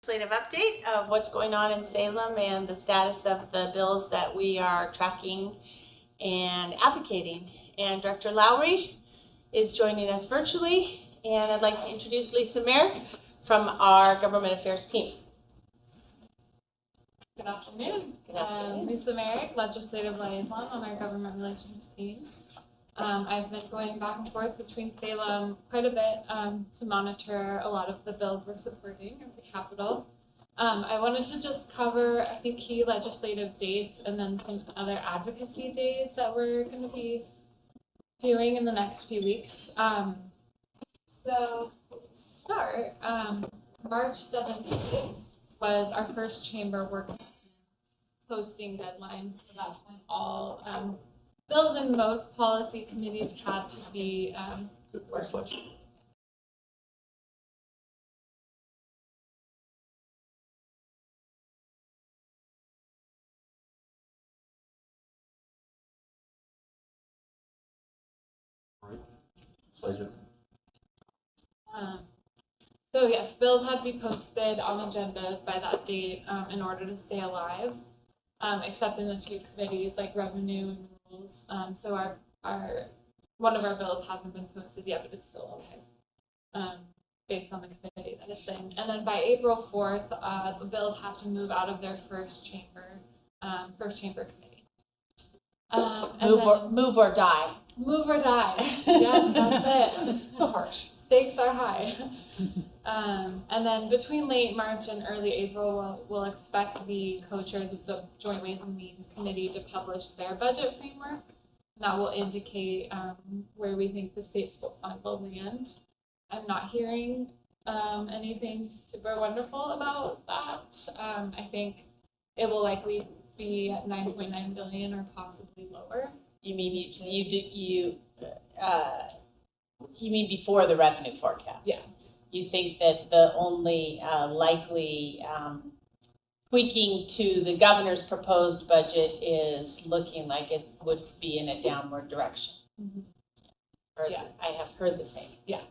Legislative update of what's going on in Salem and the status of the bills that we are tracking and advocating. And Director Lowry is joining us virtually, and I'd like to introduce Lisa Merrick from our Government Affairs team. Good afternoon. Good afternoon. Lisa Merrick, Legislative Liaison on our Government Relations team. I've been going back and forth between Salem quite a bit to monitor a lot of the bills we're supporting at the Capitol. I wanted to just cover a few key legislative dates and then some other advocacy days that we're going to be doing in the next few weeks. So to start, March 17th was our first chamber work posting deadline, so that's when all bills in most policy committees had to be so yes, bills had to be posted on agendas by that date in order to stay alive, except in a few committees like revenue and rules. So our one of our bills hasn't been posted yet, but it's still okay, based on the committee that it's in. And then by April 4th, the bills have to move out of their first chamber committee. Move or die. Move or die. Yeah, that's it. So harsh. Stakes are high. And then between late March and early April, we'll expect the co-chairs of the Joint Ways and Means Committee to publish their budget framework. That will indicate where we think the state school fund will land. I'm not hearing anything super wonderful about that. I think it will likely be at 9.9 billion or possibly lower. You mean you mean before the revenue forecast? Yeah. You think that the only likely tweaking to the governor's proposed budget is looking like it would be in a downward direction? Mm-hmm. Yeah. I have heard the same. Yeah.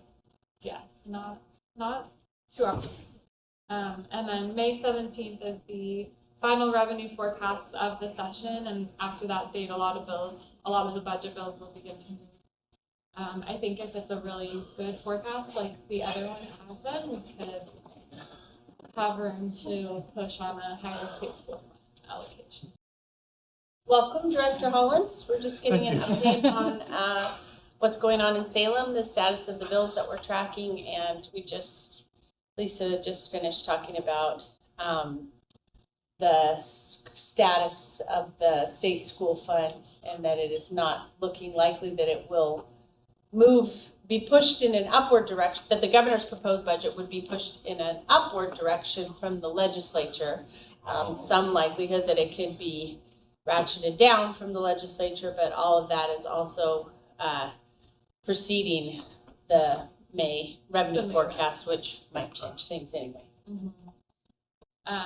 Yes, not too optimistic. And then May 17th is the final revenue forecast of the session, and after that date, a lot of the budget bills will begin to move. I think if it's a really good forecast, like the other ones have been, we could have room to push on a higher state school fund allocation. Welcome, Director Hollins. We're just getting an update on what's going on in Salem, the status of the bills that we're tracking, and Lisa just finished talking about the status of the state school fund, and that it is not looking likely that it will be pushed in an upward direction, that the governor's proposed budget would be pushed in an upward direction from the legislature. Some likelihood that it could be ratcheted down from the legislature, but all of that is also preceding the May revenue forecast, which might change things anyway. Mm-hmm.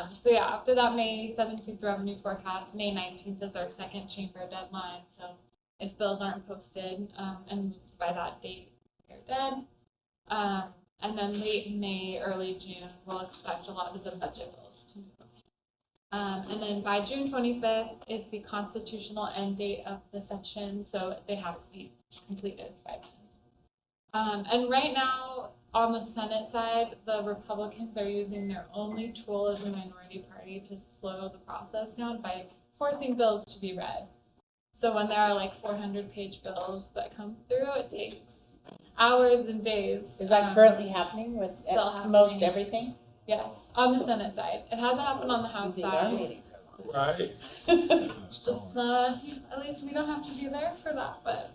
So yeah, after that May 17th revenue forecast, May 19th is our second chamber deadline. So if bills aren't posted and moved by that date, they're dead. And then late May, early June, we'll expect a lot of the budget bills to move. And then by June 25th is the constitutional end date of the session, so they have to be completed by then. And right now, on the Senate side, the Republicans are using their only tool as a minority party to slow the process down by forcing bills to be read. So when there are like 400-page bills that come through, it takes hours and days. Is that currently happening with most everything? Yes, on the Senate side. It hasn't happened on the House side. Right. Just at least we don't have to be there for that. But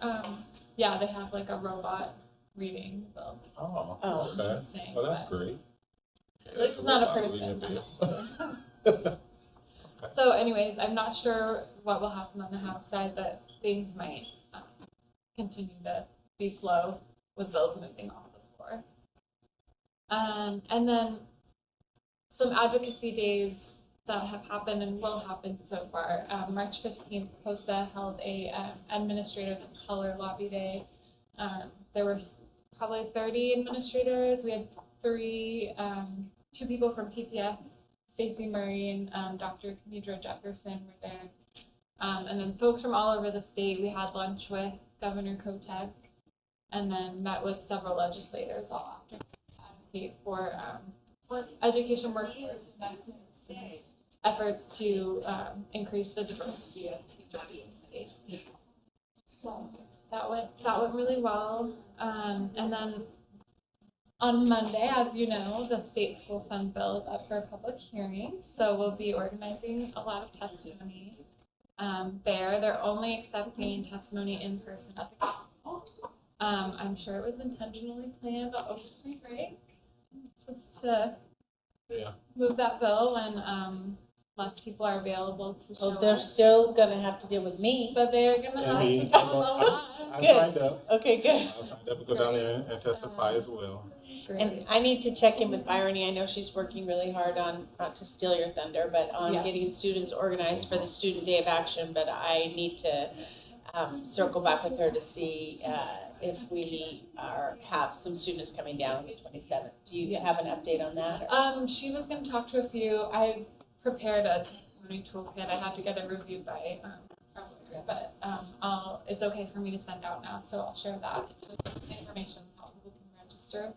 yeah, they have like a robot reading the bills. Oh, okay. Interesting. Well, that's great. At least it's not a person. So anyways, I'm not sure what will happen on the House side, but things might continue to be slow with bills moving off the floor. And then some advocacy days that have happened and will happen so far. March 15th, COSA held a Administrators of Color Lobby Day. There were probably 30 administrators. We had 3 two people from PPS, Stacey Murray and Dr. Kenedra Jefferson were there. And then folks from all over the state. We had lunch with Governor Kotek, and then met with several legislators all after advocate for education workforce investments and efforts to increase the diversity of teachers in the state. So that went really well. And then on Monday, as you know, the state school fund bill is up for a public hearing, so we'll be organizing a lot of testimony there. They're only accepting testimony in person at the Capitol. I'm sure it was intentionally planned over spring break, just to move that bill when less people are available to show They're up. still gonna have to deal with me. But they're gonna have to do a lot. I Good. signed up. Okay, good. I signed up to go down there and testify as well. And I need to check in with Byrony. I know she's working really hard on, not to steal your thunder, but on getting students organized for the Student Day of Action. But I need to circle back with her to see if we have some students coming down on the 27th. Do you have an update on that? She was going to talk to a few. I prepared a testimony toolkit. I had to get it reviewed by our lawyer, but it's okay for me to send out now, so I'll share that. It's just information on how people can register,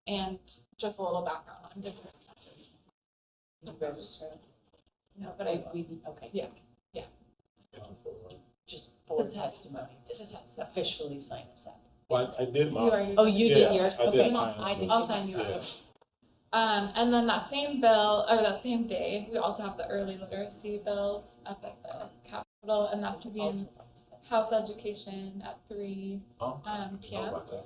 and just a little background on different methods. Register. No, but I will. Okay. Yeah. Just for The testimony, just testimony. officially sign us up. Well, I did You mine. already Oh, you Yeah, did yours? I did Okay, mine. I did. I'll too. send you Yeah. it. And then that same bill, or that same day, we also have the early literacy bills up at the Capitol, and that's to be in House Education at 3 Oh, p.m. about that.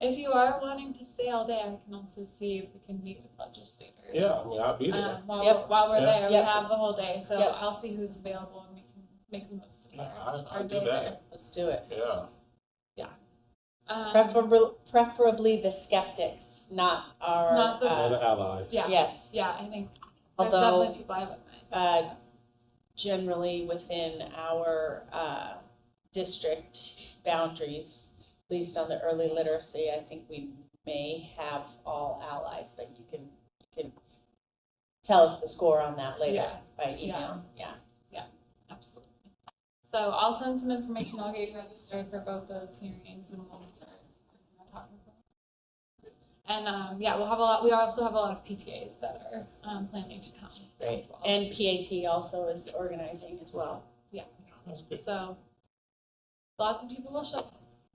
If you are wanting to stay all day, I can also see if we can meet with legislators. Yeah, I mean, I'll be there. While we're Yeah. there, we Yep. have the whole day, so Yep. I'll see who's available and we can make the most of our I'll do day that. there. Let's do it. Yeah. Preferably the skeptics, not our. Not the- All the allies. Yeah. Yes. Yeah, I think there's Although definitely people I have in mind. generally within our district boundaries, at least on the early literacy, I think we may have all allies, but you can tell us the score on that later Yeah. by email. Yeah. Absolutely. So I'll send some information. I'll get you registered for both those hearings, and we'll start talking about it. And we'll have a lot. We also have a lot of PTAs that are planning to come Great. as well. And PAT also is organizing as well. That's good. So lots of people will show up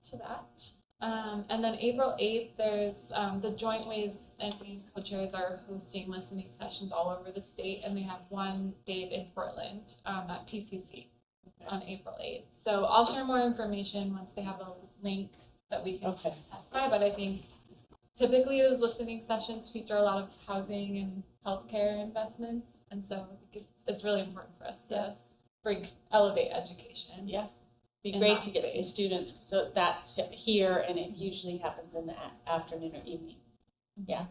to that. And then April 8th, there's the Joint Ways and Means co-chairs are hosting listening sessions all over the state, and they have one date in Portland at PCC on April 8th. So I'll share more information once they have a link that we can Okay. testify, but I think typically those listening sessions feature a lot of housing and healthcare investments, and so I think it's really important for us to elevate education. Yeah. Be In great that to get some space. students, so that's here, and it usually happens in the afternoon or evening. Yeah,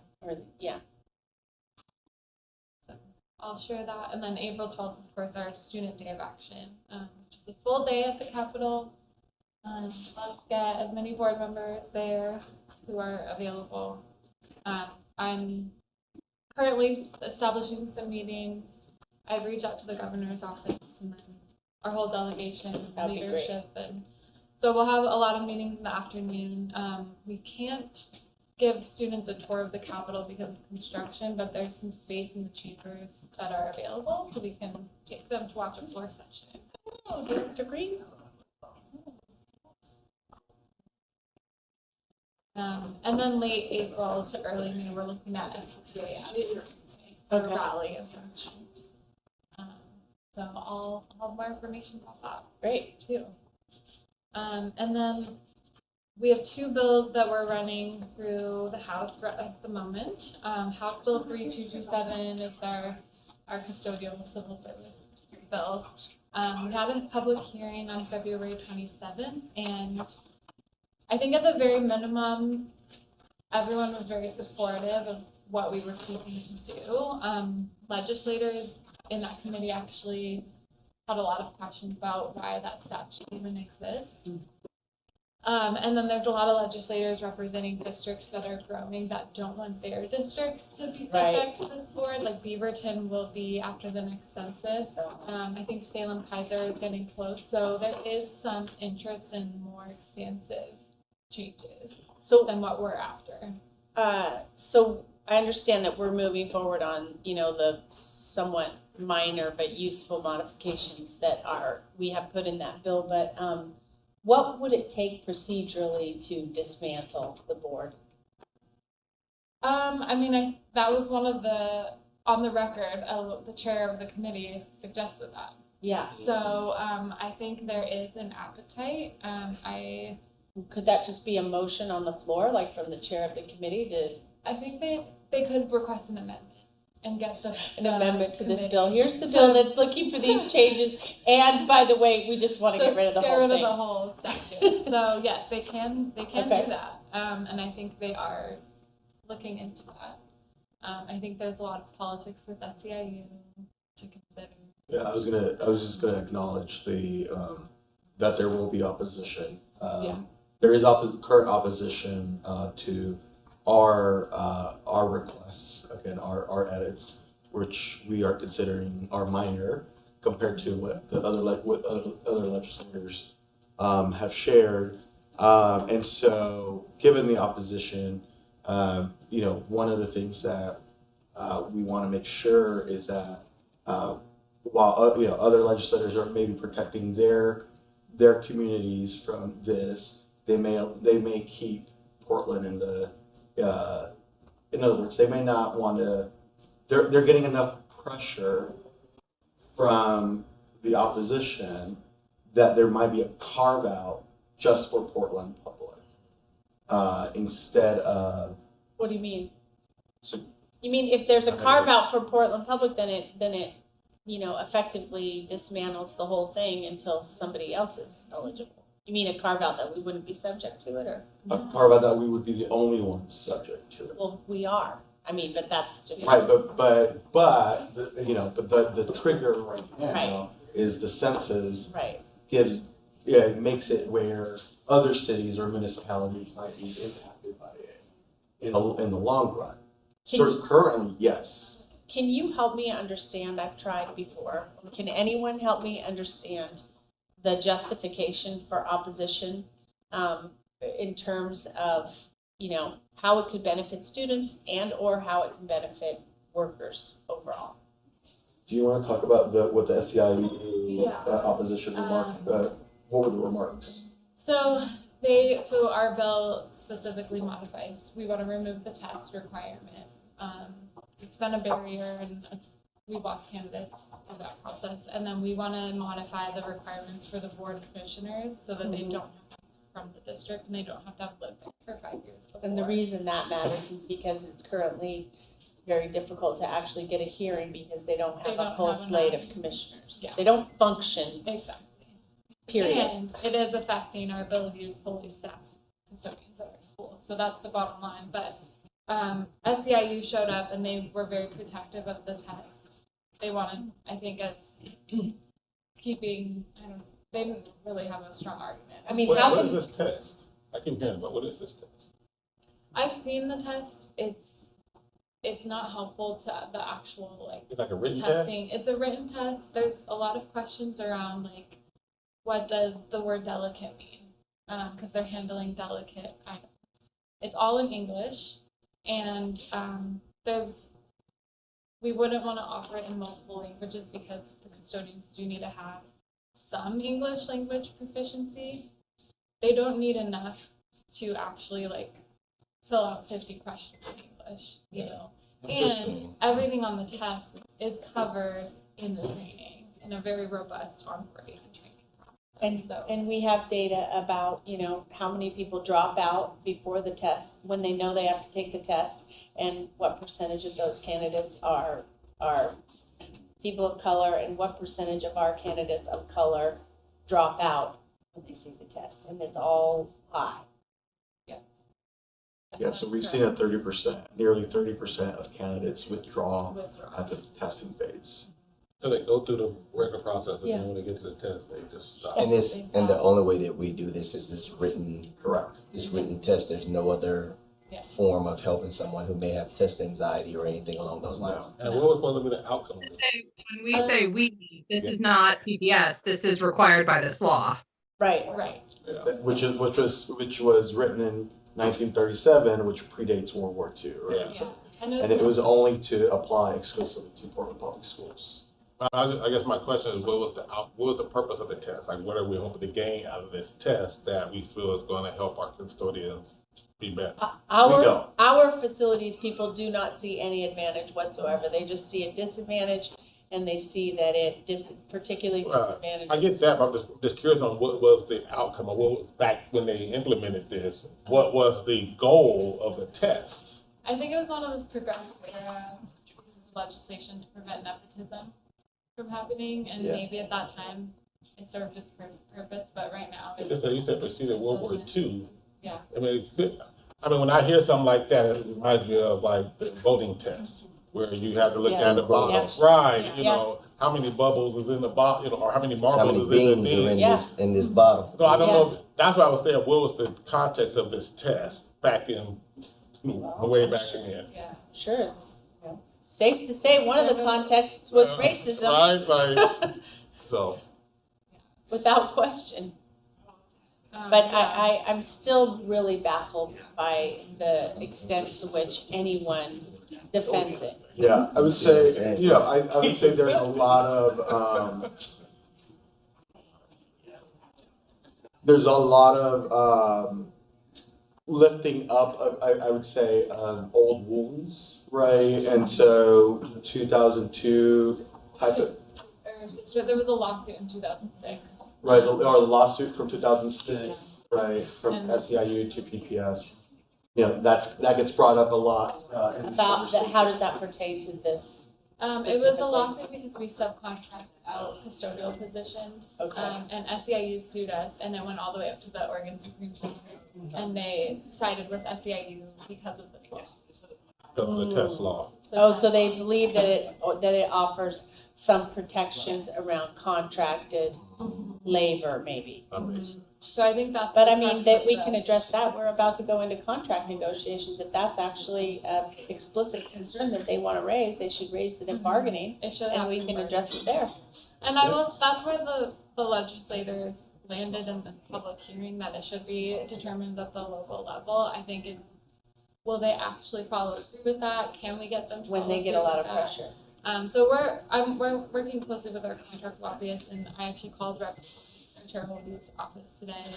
So I'll share that. And then April 12th, of course, our Student Day of Action, just a full day at the Capitol. Let's get as many board members there who are available. I'm currently establishing some meetings. I've reached out to the governor's office and then our whole delegation, That'd be great. leadership. And so we'll have a lot of meetings in the afternoon. We can't give students a tour of the Capitol because of construction, but there's some space in the chambers that are available, so we can take them to watch a floor session. Oh, Director Green. And then late April to early May, we're looking at FTA a Okay. rally essentially. So I'll have more information about that Great. too. And then we have two bills that we're running through the House right at the moment. House Bill 3227 is our custodial civil service bill. We had a public hearing on February 27th, and I think at the very minimum, everyone was very supportive of what we were seeking to do. Legislators in that committee actually had a lot of questions about why that statute even exists. And then there's a lot of legislators representing districts that are growing that don't want their districts to be subject to this board. Like Beaverton will be after the next census. I think Salem Kaiser is getting close. So there is some interest in more expansive changes than what we're after. So I understand that we're moving forward on, the somewhat minor but useful modifications that we have put in that bill, but what would it take procedurally to dismantle the board? That was one of on the record, the chair of the committee suggested that. Yeah. So I think there is an appetite. Could that just be a motion on the floor, like from the chair of the committee I think they could request an amendment and get an amendment to committee. This bill. Here's the bill that's looking for these changes. And by the way, we just want to get rid of the whole thing. Get rid of the whole statute. So yes, they can Okay. do that. And I think they are looking into that. I think there's a lot of politics with SEIU to consider. Yeah, I was just gonna acknowledge that there will be opposition. There is current opposition to our requests, again, our edits, which we are considering are minor compared to what the other legislators have shared. And so given the opposition, one of the things that we want to make sure is that while other legislators are maybe protecting their communities from this, they may keep Portland in the in other words, they may not want to. They're getting enough pressure from the opposition that there might be a carve out just for Portland Public instead of. What do you mean? So, you mean if there's a carve out for Portland Public, then it effectively dismantles the whole thing until somebody else is eligible. You mean a carve out that we wouldn't be subject to it, or a carve out that we would be the only ones subject to it. Well, we are. But that's just right. But the trigger right now is the census. Right. Makes it where other cities or municipalities might be impacted by it in the long run. Currently, yes. Can you help me understand? I've tried before. Can anyone help me understand the justification for opposition in terms of, how it could benefit students and or how it can benefit workers overall? Do you want to talk about what the SEIU opposition remark? What were the remarks? So our bill specifically modifies. We want to remove the test requirement. It's been a barrier, and we've lost candidates through that process. And then we want to modify the requirements for the board of commissioners so that they don't have to be from the district and they don't have to have lived there for 5 years before. And the reason that matters is because it's currently very difficult to actually get a hearing because they don't have a full slate of commissioners. Yeah. They don't function. Exactly. Period. And it is affecting our ability to fully staff custodians at our schools. So that's the bottom line. But SEIU showed up and they were very protective of the test. They wanted, I think, as keeping, they didn't really have a strong argument. What is this test? I can hear it, but what is this test? I've seen the test. It's not helpful to the actual it's like a written testing. It's a written test. There's a lot of questions around what does the word delicate mean? Because they're handling delicate items. It's all in English, and we wouldn't want to offer it in multiple languages because the custodians do need to have some English language proficiency. They don't need enough to actually fill out 50 questions in English, And everything on the test is covered in the training in a very robust onboarding and training process. And we have data about, how many people drop out before the test when they know they have to take the test, and what percentage of those candidates are people of color, and what percentage of our candidates of color drop out when they see the test, and it's all high. Yeah, so we've seen 30%, nearly 30% of candidates withdraw at the testing phase. So they go through the regular process, and Yeah. then when they get to the test, they just stop. And the only way that we do this is this written, Correct. this written test. There's no other Yeah. form of helping someone who may have test anxiety or anything along those lines. And what was supposed to be the outcome of this? When we say we, this is not PPS, this is required by this law. Right. Right. Yeah. Which was written in 1937, which predates World War II, right? Yeah. Yeah. And it was only to apply exclusively to Portland Public Schools. I guess my question is, what was the purpose of the test? Like, what are we hoping to gain out of this test that we feel is going to help our custodians be better? Our facilities people do not see any advantage whatsoever. They just see a disadvantage, and they see that it particularly disadvantages. I get that, but I'm just curious on what was the outcome, or what was back when they implemented this. What was the goal of the test? I think it was one of those progressive era pieces of legislation to prevent nepotism from happening, and Yeah. maybe at that time it served its purpose, but right now, You said preceded World War II. yeah. I mean, when I hear something like that, it reminds me of like the voting test, where you have to look Yeah. at the bottle, Yeah. right? Yeah. You know, how many bubbles is in the bottle, or how many How marbles many is in the beans are in thing. Yeah. this bottle? So I don't Yeah. know. That's why I was saying, what was the context of this test back in way back then? Yeah. Sure, it's safe to say one of the contexts was racism, Right. So. without question. But Yeah. I'm still really baffled by the extent to which anyone defends it. Yeah, I would say, I would say there's a lot of, lifting up, I would say, old wounds, right? And so 2002 type of, There was a lawsuit in 2006. right, or the lawsuit from 2006, right, from And- SEIU to PPS. That gets brought up a lot in these About that, how does conversations. that pertain to this? It was a Specifically. lawsuit because we subcontract out custodial positions. Okay. And SEIU sued us, and it went all the way up to the Oregon Supreme Court. And they sided with SEIU because of this law. Because of the test law. Oh, so they believe that it offers some protections around contracted labor, maybe. That makes sense. So I think that's. But the I mean, crux that of we the- can address that. We're about to go into contract negotiations. If that's actually a explicit concern that they want to raise, they should raise it in bargaining, It should and happen we in can March. address it there. And that's where the legislators landed in the public hearing, that it should be determined at the local level. I think it's, will they actually follow through with that? Can we get them to When they follow get a through lot with of that? pressure. So we're working closely with our contract lobbyists, and I actually called Chair Holby's office today.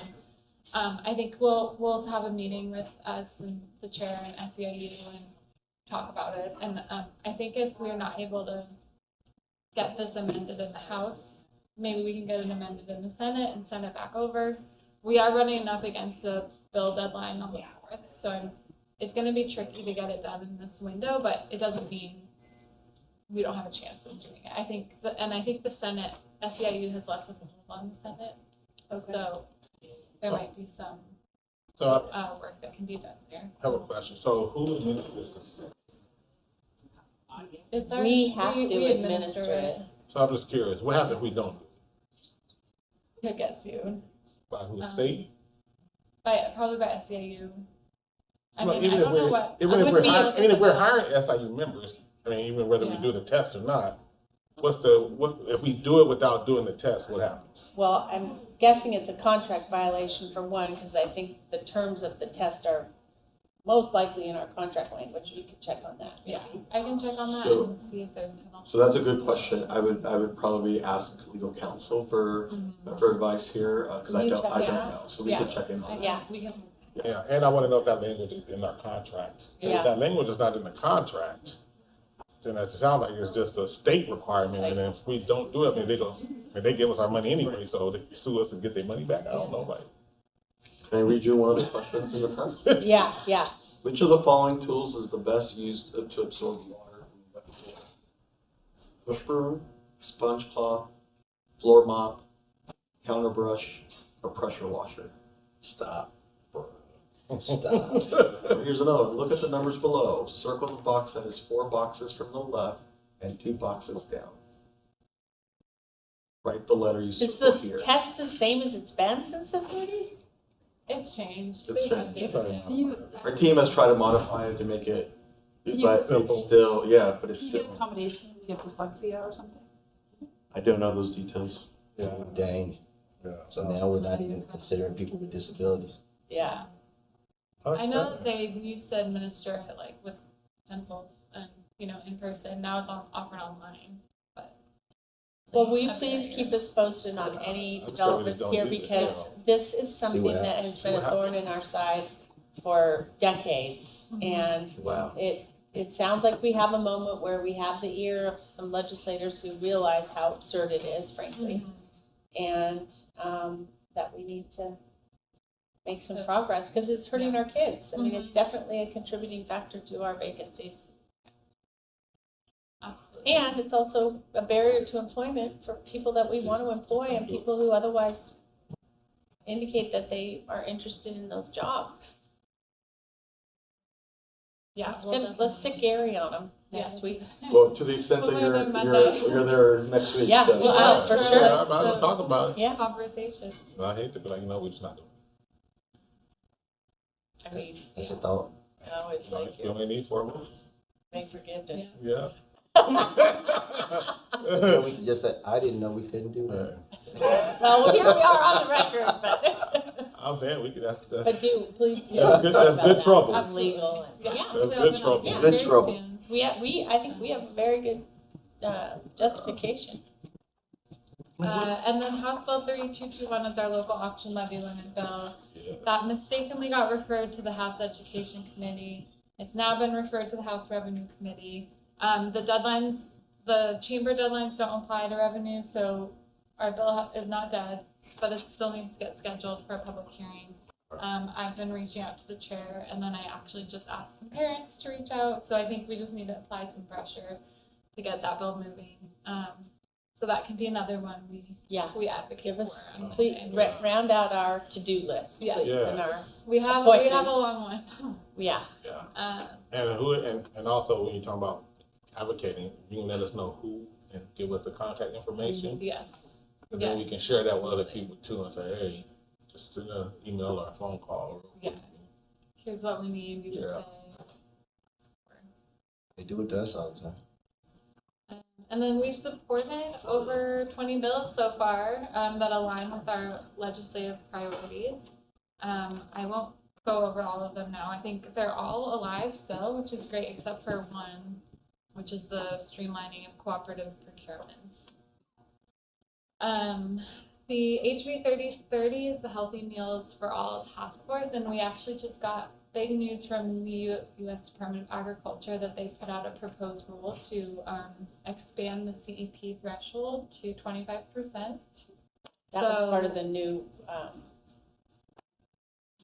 And I think we'll have a meeting with us and the chair and SEIU and talk about it. And I think if we're not able to get this amended in the House, maybe we can get it amended in the Senate and send it back over. We are running up against a bill deadline on the 4th, so it's going to be tricky to get it done in this window, but it doesn't mean we don't have a chance of doing it. I think the Senate, SEIU has less of a hold on the Senate, Okay. so there might be some So work that can be done there. I have a question. So who administers this? It's We have to administer it. So I'm just curious, what happens if we don't? Could get sued By who, the state? probably by SEIU. I Well, mean, I don't know what. Even I if wouldn't be able we're to even if we're know. hiring SIU members, I mean, even whether we Yeah. do the test or not, what if we do it without doing the test, what happens? Well, I'm guessing it's a contract violation for one, because I think the terms of the test are most likely in our contract language. We could check on that. Yeah, I can check on that So- and see if there's a penalty. So that's a good question. I would probably ask legal counsel for advice here, because I You don't check I it don't out. know. So we Yeah. could check in on that. Yeah. We can. Yeah, and I want to know if that language is in our contract. And Yeah. if that language is not in the contract, then it sounds like it's just a state requirement, and if we don't do it, they give us our money anyway, so they sue us and get their money back. I don't know, like. Can I read you one of the questions in the test? Yeah. Which of the following tools is the best used to absorb water from the wet floor? Push broom, sponge cloth, floor mop, counter brush, or pressure washer? Stop. Stop. Here's another one. Look at the numbers below. Circle the box that is 4 boxes from the left and 2 boxes down. write the letter you Is support the here. test the same as it's been since the 30s? It's changed. It's They've changed. updated it. Do you, Our team has tried to modify it to make it, You- but Simple. it's still, yeah, but it's do you get still, accommodation if you have dyslexia or something? I don't know those details. Yeah, Dang. yeah. So now we're not even considering people with disabilities. Yeah. I know that they used to administer it like with pencils and, in person. Now it's offered online, but. Well, will you That's please right. keep us posted on any I'm sure we developments just don't here use it, because this is something what that happens. has See been a what thorn in our side for decades. Mhm. And Wow. it sounds like we have a moment where we have the ear of some legislators who realize how absurd it is, frankly. And that we need to make some progress because it's hurting our kids. I mean, it's definitely a contributing factor to our vacancies. Absolutely. And it's also a barrier to employment for people that we want to employ and people who otherwise indicate that they are interested in those jobs. Yeah. Let's sit Gary on them Yes. next week. Well, to the extent that We'll you're, be there Monday. you're there next week, Yeah, so. well, for sure. sure. I'm gonna talk about it. Yeah, Conversation. I hate to be like, we're just not doing I mean, That's a thought. I always it. like You you. only need 4 moves. Beg forgiveness. Yeah. Yeah, we could just, I didn't know we couldn't do that. Well, here we are on the record, but, I'm saying we could, that's, but please. That's good- that's good trouble. I'm legal. and- Yeah. Yeah, That's we'll good be trouble. on Good very trouble. soon. I think we have a very good justification. And then House Bill 3221 is our local auction levy limit bill. yes. That mistakenly got referred to the House Education Committee. It's now been referred to the House Revenue Committee. The chamber deadlines don't apply to revenue, so our bill is not dead, but it still needs to get scheduled for a public hearing. I've been reaching out to the chair, and then I actually just asked some parents to reach out, so I think we just need to apply some pressure to get that bill moving. So that can be another one Yeah. we advocate Give for. us, on please, Monday. round out our to-do list, Yeah. please, and our, Yes. We have a appointments. long one. yeah. Yeah. And also when you're talking about advocating, you can let us know who and give us the contact information. Yes. And then we Yes. can share that with other people too and say, hey, just send an email or a phone call. Yeah. Here's what we need you to Yeah. say. They do it to us all the time. And then we've supported over 20 bills so far that align with our legislative priorities. I won't go over all of them now. I think they're all alive still, which is great, except for one, which is the streamlining of cooperative procurements. The HB 3030 is the Healthy Meals for All Task Force, and we actually just got big news from the U.S. Department of Agriculture that they put out a proposed rule to expand the CEP threshold to 25%. That was part of the new,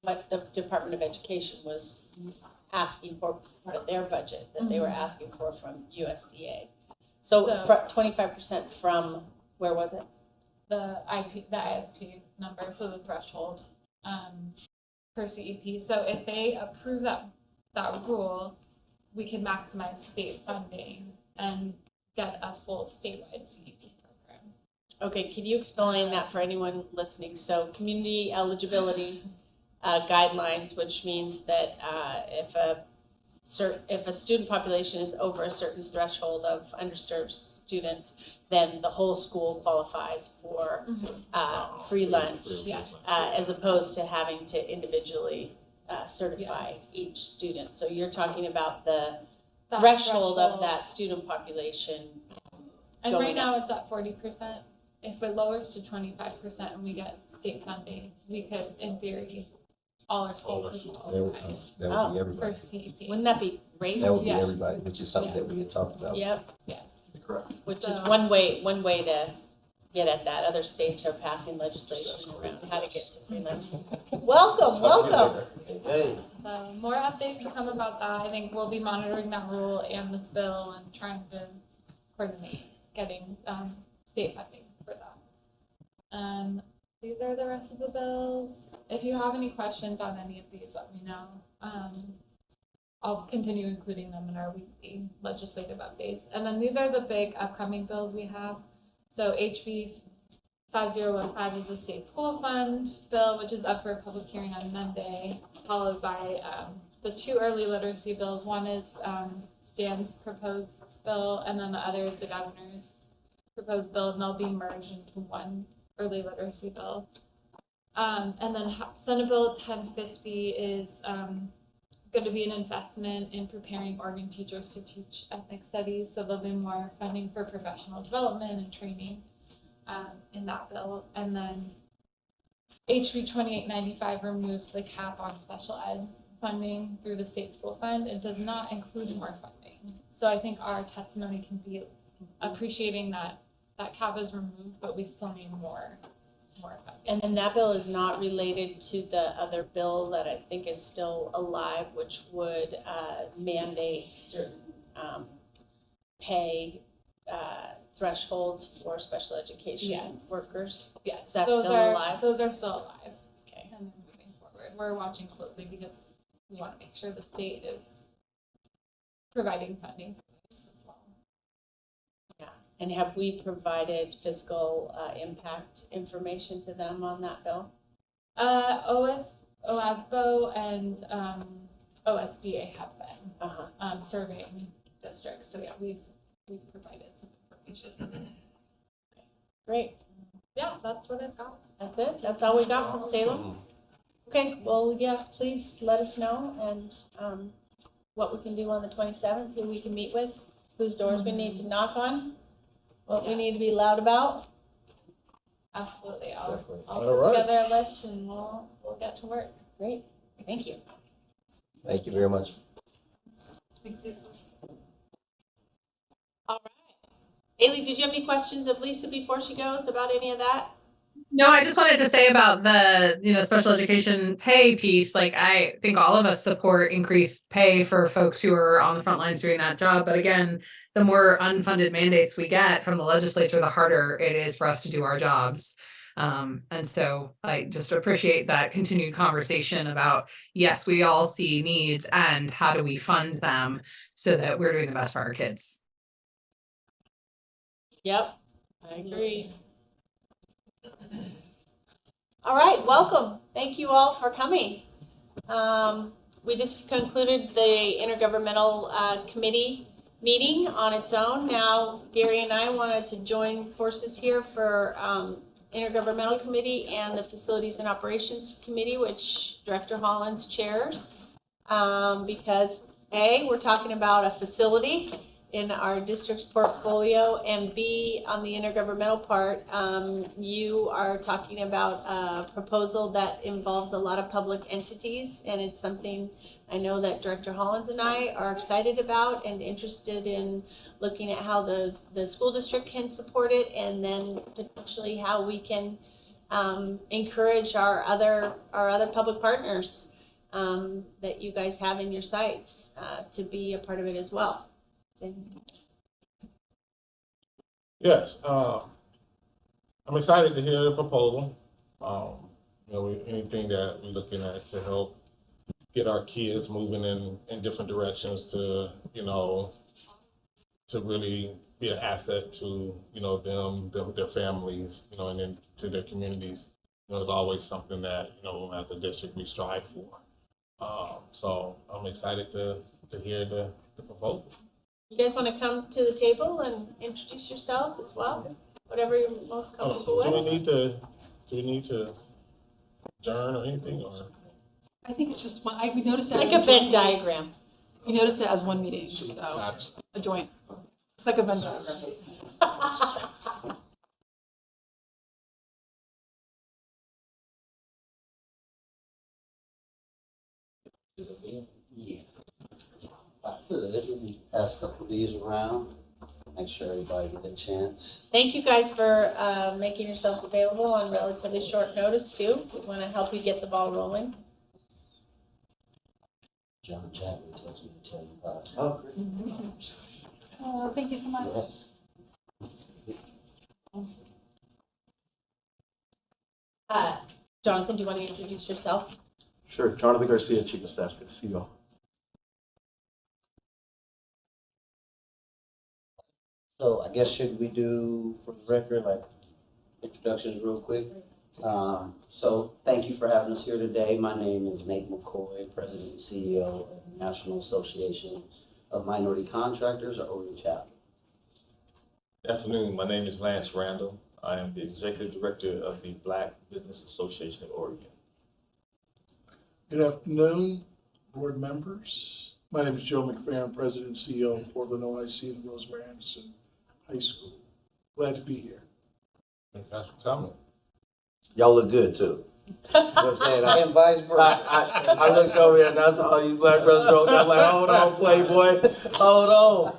what the Department of Education was asking for, part of their budget, that they were asking for from USDA. So 25% from, where was it? The ISP number, so the threshold for CEP. So if they approve that rule, we can maximize state funding and get a full statewide CEP program. Okay, can you explain that for anyone listening? So community eligibility guidelines, which means that if a student population is over a certain threshold of underserved students, then the whole school qualifies for free lunch, Yes. as opposed to having to individually certify each student. So you're talking about the That threshold of that student population. And going right now it's at 40%. If it lowers to 25% and we get state funding, we could, in theory, all our schools would qualify That would be for everybody. CEP. Wouldn't that be great? That would be Yes. everybody, which is something that we had talked about. Yep, Yes. Correct. which is So- one way to get at that. Other states are passing legislation around how to get to free lunch. Welcome, welcome. Hey. So more updates to come about that. I think we'll be monitoring that rule and this bill and trying to coordinate getting state funding for that. These are the rest of the bills. If you have any questions on any of these, let me know. I'll continue including them in our weekly legislative updates. And then these are the big upcoming bills we have. So HB 5015 is the state school fund bill, which is up for a public hearing on Monday, followed by the two early literacy bills. One is Stan's proposed bill, and then the other is the governor's proposed bill, and they'll be merged into one early literacy bill. And then Senate Bill 1050 is going to be an investment in preparing Oregon teachers to teach ethnic studies, so there'll be more funding for professional development and training in that bill. And then HB 2895 removes the cap on special ed funding through the state school fund. It does not include more funding. So I think our testimony can be appreciating that that cap is removed, but we still need more funding. And then that bill is not related to the other bill that I think is still alive, which would mandate certain pay thresholds for special education Yes. workers. Yes, Is that those still are alive? those are still alive. Okay. And then moving forward, we're watching closely because we want to make sure the state is providing funding for this as well. Yeah. And have we provided fiscal impact information to them on that bill? OASBO and OSBA have been surveying districts. So yeah, we've provided some information. Great. Yeah, that's what I've got. That's it? That's all we got from Salem? Okay, well, yeah, please let us know and what we can do on the 27th, who we can meet with, whose doors we need to knock on, what we need to be loud about. Absolutely. Definitely. I'll All put right. together a list and we'll get to work. Great, thank you. Thank you very much. Thanks, Lisa. All right. Haley, did you have any questions of Lisa before she goes about any of that? No, I just wanted to say about the, special education pay piece. Like, I think all of us support increased pay for folks who are on the front lines doing that job. But again, the more unfunded mandates we get from the legislature, the harder it is for us to do our jobs. And so I just appreciate that continued conversation about, yes, we all see needs and how do we fund them so that we're doing the best for our kids. Yep, I agree. All right, welcome. Thank you all for coming. We just concluded the Intergovernmental Committee meeting on its own. Now, Gary and I wanted to join forces here for Intergovernmental Committee and the Facilities and Operations Committee, which Director Hollins chairs, because A, we're talking about a facility in our district's portfolio, and B, on the intergovernmental part, you are talking about a proposal that involves a lot of public entities, and it's something I know that Director Hollins and I are excited about and interested in looking at how the school district can support it, and then potentially how we can encourage our other public partners that you guys have in your sites to be a part of it as well. Yes, I'm excited to hear the proposal. Anything that we're looking at to help get our kids moving in different directions to, to really be an asset to, them, their families, and then to their communities. It's always something that, as a district we strive for. So I'm excited to hear the proposal. You guys want to come to the table and introduce yourselves as well? Whatever you're most comfortable Do with. we need to adjourn or anything, or? I think it's just one, we noticed it. Like as a Venn diagram. We noticed it as one meeting, so a joint. It's like a Venn diagram. Could pass a couple of these around, make sure everybody get a chance. Thank you guys for making yourselves available on relatively short notice too. We want to help you get the ball rolling. John Chapman tells me to tell you about it. Oh, thank you so much. Yes. Jonathan, do you want to introduce yourself? Sure, Jonathan Garcia, Chief of Staff. Good to see you all. So I guess should we do, for the record, like introductions real quick. So thank you for having us here today. My name is Nate McCoy, President and CEO of the National Association of Minority Contractors, or Oregon chapter. Good afternoon. My name is Lance Randall. I am the Executive Director of the Black Business Association of Oregon. Good afternoon, board members. My name is Joe McFerrin, President and CEO of Portland OIC and Rosemary Anderson High School. Glad to be here. Thanks for coming. Y'all look good too. You know what I'm saying? And vice versa. I looked over here and I saw all you black brothers rolled up like, hold on, Playboy, hold on.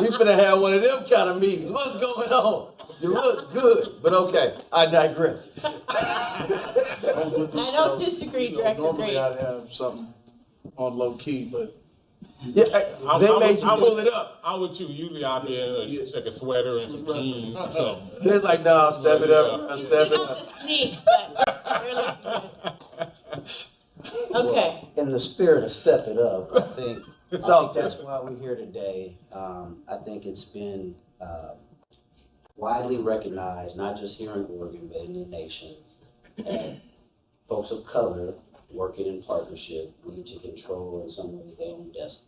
We finna have one of them kind of meetings. What's going on? You look good, but okay, I digress. I don't disagree, Director Normally Green. I'd have something on low key, but Yeah, they made you pull it up. I'm with you. Usually I'll be in like a sweater and some jeans or something. They're like, no, step it up, step it Not the up. sneaks, but you're looking good. Okay. In the spirit of step it up, I think Talk to that's me. why we're here today. I think it's been widely recognized, not just here in Oregon, but in the nation, that folks of color working in partnership need to control in some ways their own destiny.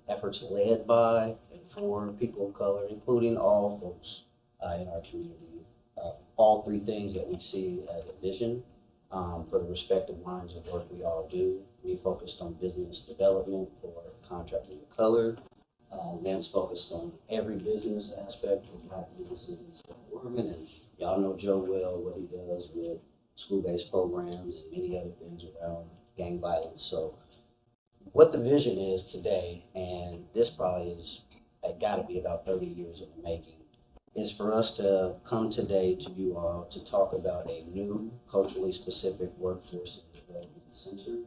Efforts led by and for people of color, including all folks in our community. All three things that we see as a vision for the respective lines of work we all do. We focused on business development for contractors of color. Lance focused on every business aspect of Black businesses in the state of Oregon, and y'all know Joe well, what he does with school-based programs and many other things around gang violence. So what the vision is today, and this probably is got to be about 30 years in the making, is for us to come today to you all to talk about a new culturally specific workforce and development center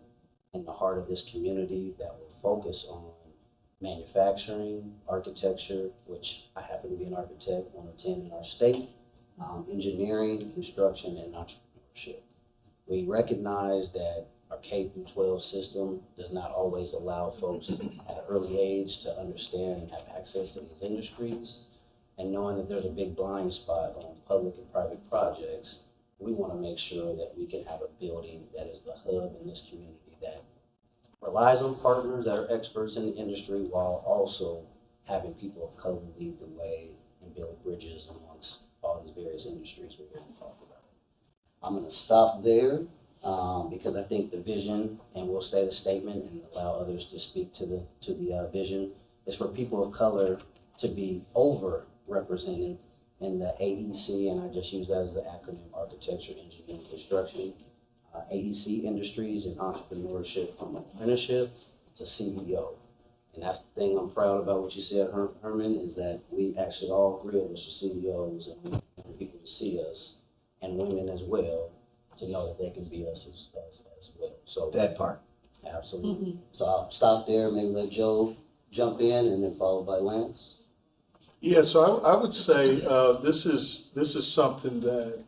in the heart of this community that will focus on manufacturing, architecture, which I happen to be an architect, 1 of 10 in our state, engineering, construction, and entrepreneurship. We recognize that our K through 12 system does not always allow folks at an early age to understand and have access to these industries. And knowing that there's a big blind spot on public and private projects, we want to make sure that we can have a building that is the hub in this community that relies on partners that are experts in the industry while also having people of color lead the way and build bridges amongst all these various industries we're here to talk about. I'm going to stop there because I think the vision, and we'll say the statement and allow others to speak to the vision, is for people of color to be overrepresented in the AEC, and I just use that as the acronym: Architecture, Engineering, Construction. AEC industries and entrepreneurship, from apprenticeship to CEO. And that's the thing I'm proud about what you said, Herman, is that we actually, all three of us are CEOs, and we want people to see us, and women as well, to know that they can be us as well. So That part. absolutely. Mm-hmm. So I'll stop there, maybe let Joe jump in, and then followed by Lance. yeah, so I would say this is something that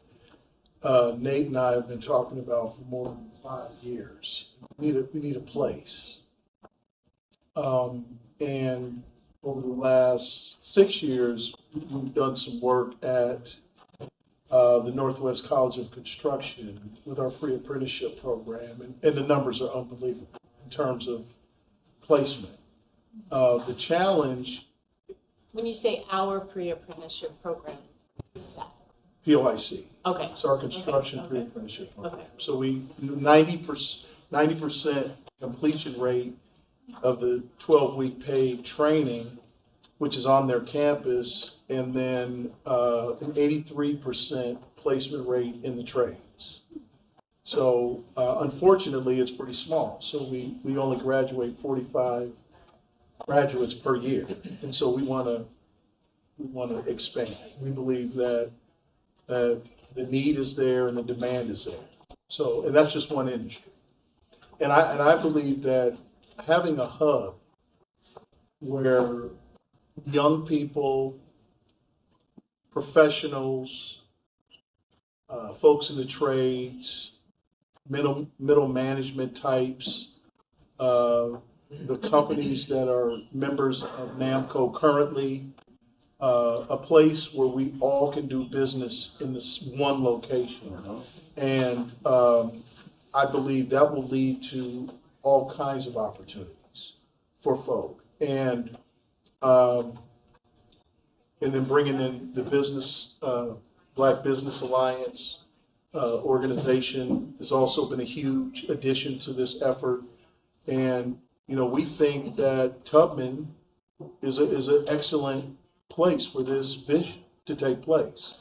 Nate and I have been talking about for more than 5 years. We need a place. And over the last 6 years, we've done some work at the Northwest College of Construction with our pre-apprenticeship program, and the numbers are unbelievable in terms of placement. The challenge, When you say our pre-apprenticeship program, what's that? POIC. Okay. It's our construction Okay. pre-apprenticeship program. Okay. So we 90% completion rate of the 12-week paid training, which is on their campus, and then an 83% placement rate in the trades. So unfortunately, it's pretty small. So we only graduate 45 graduates per year, and so we want to expand. We believe that the need is there and the demand is there. So, and that's just one industry. And I believe that having a hub where young people, professionals, folks in the trades, middle management types, the companies that are members of NAMCO currently, a place where we all can do business in this one location. And I believe that will lead to all kinds of opportunities for folk. And then bringing in the business, Black Business Alliance organization has also been a huge addition to this effort. And, you know, we think that Tubman is an excellent place for this vision to take place.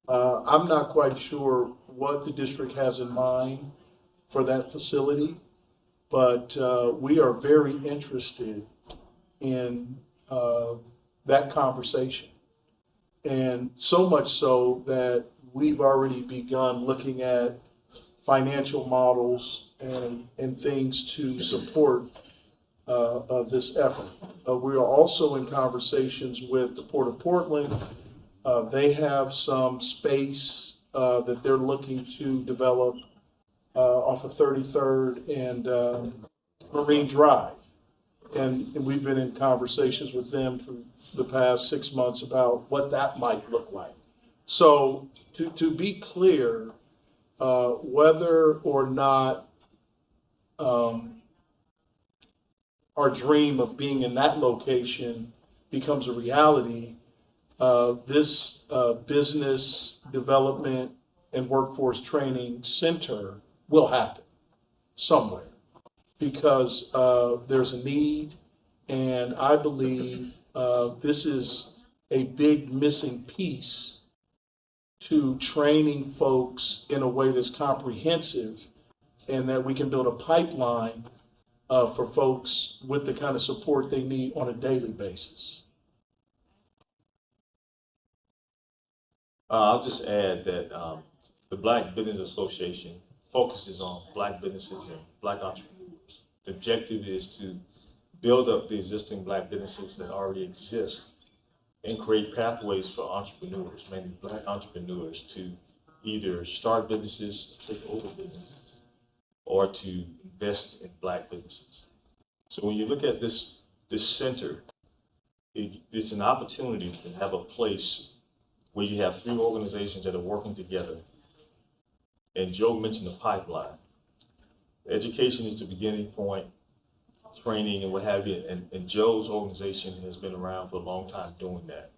I'm not quite sure what the district has in mind for that facility, but we are very interested in that conversation. And so much so that we've already begun looking at financial models and things to support of this effort. We are also in conversations with the Port of Portland. They have some space that they're looking to develop off of 33rd and Marine Drive. And we've been in conversations with them for the past 6 months about what that might look like. So to be clear, whether or not our dream of being in that location becomes a reality, this business development and workforce training center will happen somewhere because there's a need, and I believe this is a big missing piece to training folks in a way that's comprehensive, and that we can build a pipeline for folks with the kind of support they need on a daily basis. I'll just add that the Black Business Association focuses on Black businesses and Black entrepreneurs. The objective is to build up the existing Black businesses that already exist and create pathways for entrepreneurs, mainly Black entrepreneurs, to either start businesses, take over businesses, or to invest in Black businesses. So when you look at this center, it's an opportunity to have a place where you have 3 organizations that are working together. And Joe mentioned the pipeline. Education is the beginning point, training and what have you, and Joe's organization has been around for a long time doing that.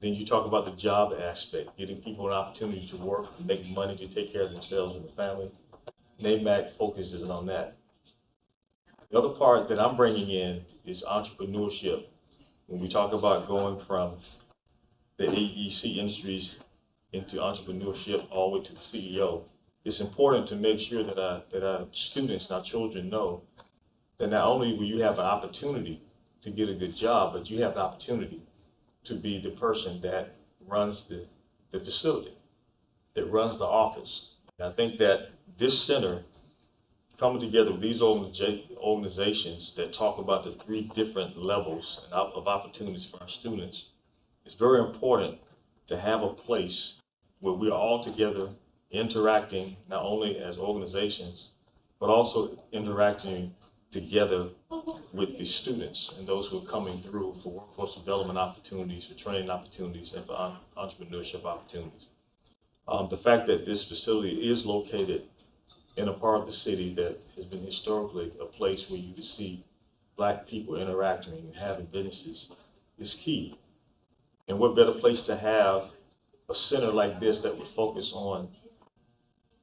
Then you talk about the job aspect, giving people an opportunity to work, make money, to take care of themselves and their family. NAMAC focuses on that. The other part that I'm bringing in is entrepreneurship. When we talk about going from the ABC industries into entrepreneurship all the way to the CEO, it's important to make sure that our students and our children know that not only will you have an opportunity to get a good job, but you have an opportunity to be the person that runs the facility, that runs the office. And I think that this center, coming together with these organizations that talk about the 3 different levels of opportunities for our students, it's very important to have a place where we are all together interacting not only as organizations, but also interacting together with the students and those who are coming through for workforce development opportunities, for training opportunities, and for entrepreneurship opportunities. The fact that this facility is located in a part of the city that has been historically a place where you can see Black people interacting and having businesses is key. And what better place to have a center like this that would focus on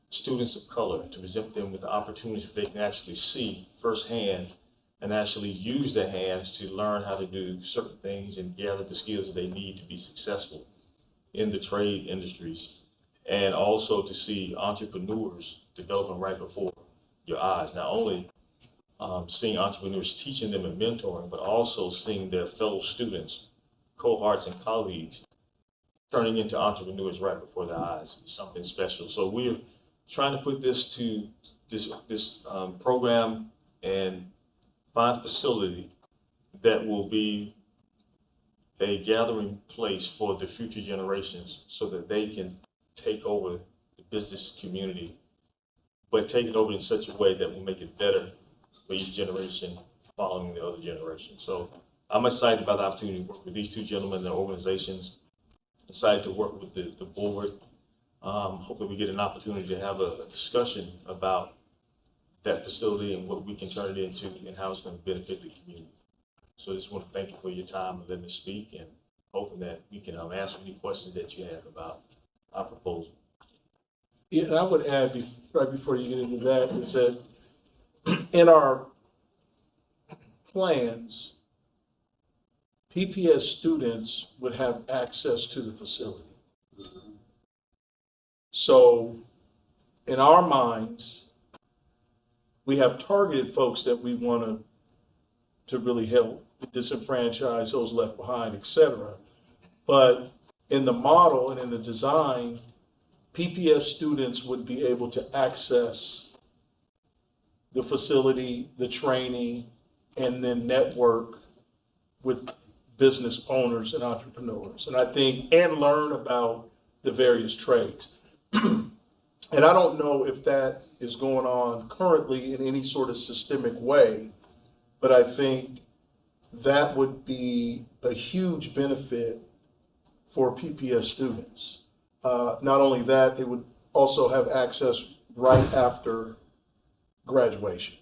students of color, to present them with the opportunities where they can actually see firsthand and actually use their hands to learn how to do certain things and gather the skills that they need to be successful in the trade industries, and also to see entrepreneurs developing right before your eyes. Not only seeing entrepreneurs, teaching them and mentoring, but also seeing their fellow students, cohorts and colleagues turning into entrepreneurs right before their eyes. It's something special. So we're trying to put this program and find a facility that will be a gathering place for the future generations so that they can take over the business community, but take it over in such a way that will make it better for each generation following the other generation. So I'm excited about the opportunity to work with these two gentlemen and their organizations. Excited to work with the board. Hopefully we get an opportunity to have a discussion about that facility and what we can turn it into and how it's going to benefit the community. So I just want to thank you for your time and letting me speak, and hoping that we can answer any questions that you have about our proposal. Yeah, and I would add, right before you get into that, is that in our plans, PPS students would have access to the facility. So in our minds, we have targeted folks that we want to really help, disenfranchise those left behind, et cetera. But in the model and in the design, PPS students would be able to access the facility, the training, and then network with business owners and entrepreneurs. And I think, and learn about the various trades. And I don't know if that is going on currently in any sort of systemic way, but I think that would be a huge benefit for PPS students. Not only that, they would also have access right after graduation.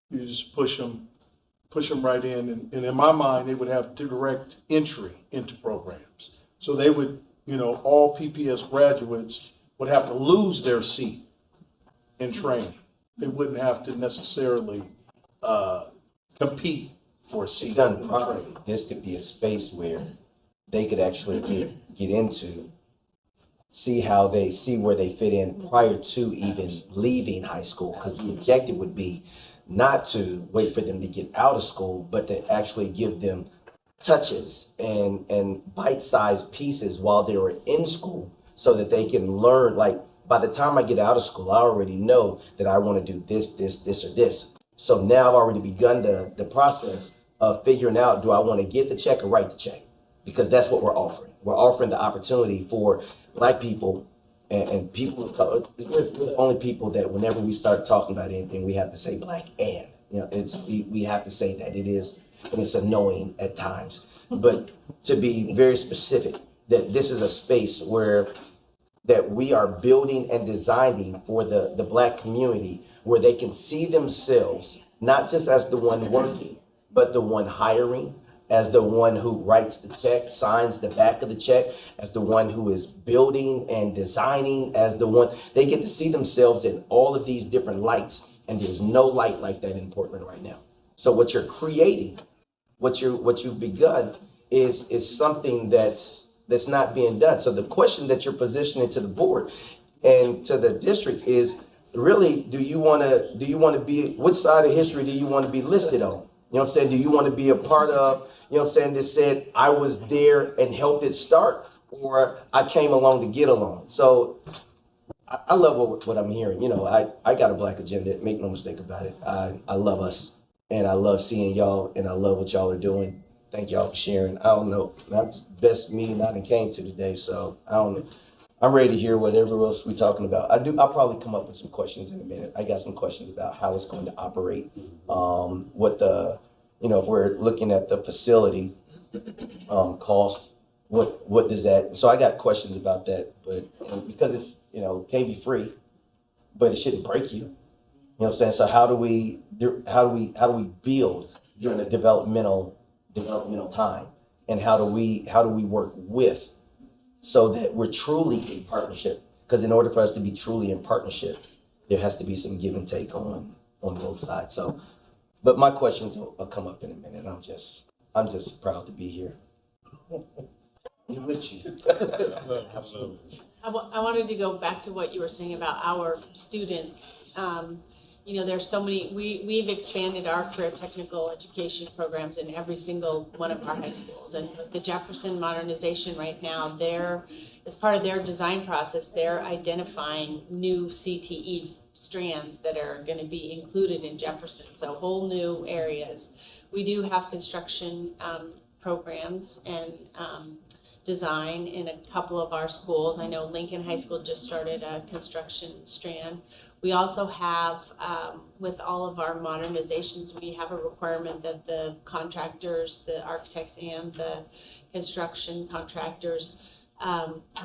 You just push them right in, and in my mind, they would have direct entry into programs. So they would, all PPS graduates would have to lose their seat in training. They wouldn't have to necessarily compete for a seat. Done properly, this could be a space where they could actually get into, see where they fit in prior to even leaving high school. Because the objective would be not to wait for them to get out of school, but to actually give them touches and bite-sized pieces while they were in school, so that they can learn. Like, by the time I get out of school, I already know that I want to do this, or this. So now I've already begun the process of figuring out, do I want to get the check or write the check? Because that's what we're offering. We're offering the opportunity for Black people and people of color. We're the only people that whenever we start talking about anything, we have to say Black and. We have to say that. It is, and it's annoying at times. But to be very specific, that this is a space that we are building and designing for the Black community, where they can see themselves not just as the one working, but the one hiring, as the one who writes the check, signs the back of the check, as the one who is building and designing, as the one. They get to see themselves in all of these different lights, and there's no light like that in Portland right now. So what you're creating, what you've begun is something that's not being done. So the question that you're positioning to the board and to the district is really, do you want to be, which side of history do you want to be listed on? You know what I'm saying? Do you want to be a part of, that said, I was there and helped it start, or I came along to get along? So I love what I'm hearing. I got a Black agenda, make no mistake about it. I love us, and I love seeing y'all, and I love what y'all are doing. Thank y'all for sharing. I don't know, that's the best meeting I came to today, so I don't know. I'm ready to hear whatever else we're talking about. I'll probably come up with some questions in a minute. I got some questions about how it's going to operate. If we're looking at the facility cost, what does that? So I got questions about that, but because it's can't be free, but it shouldn't break you. You know what I'm saying? So how do we build during the developmental time, and how do we work with, so that we're truly in partnership? Because in order for us to be truly in partnership, there has to be some give and take on both sides. So, but my questions will come up in a minute. I'm just proud to be here. We're with you. Absolutely. I wanted to go back to what you were saying about our students. There's so many, we've expanded our career technical education programs in every single one of our high schools. And with the Jefferson modernization right now, as part of their design process, they're identifying new CTE strands that are going to be included in Jefferson. So whole new areas. We do have construction programs and design in a couple of our schools. I know Lincoln High School just started a construction strand. We also have, with all of our modernizations, we have a requirement that the contractors, the architects and the construction contractors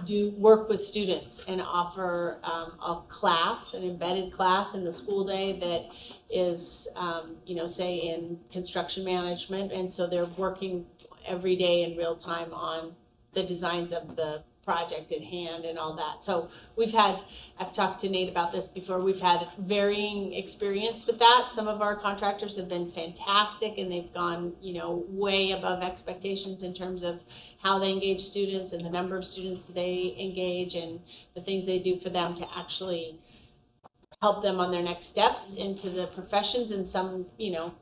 do work with students and offer a class, an embedded class in the school day that is, say in construction management. And so they're working every day in real time on the designs of the project at hand and all that. So I've talked to Nate about this before, we've had varying experience with that. Some of our contractors have been fantastic and they've gone, way above expectations in terms of how they engage students and the number of students they engage and the things they do for them to actually help them on their next steps into the professions. And some,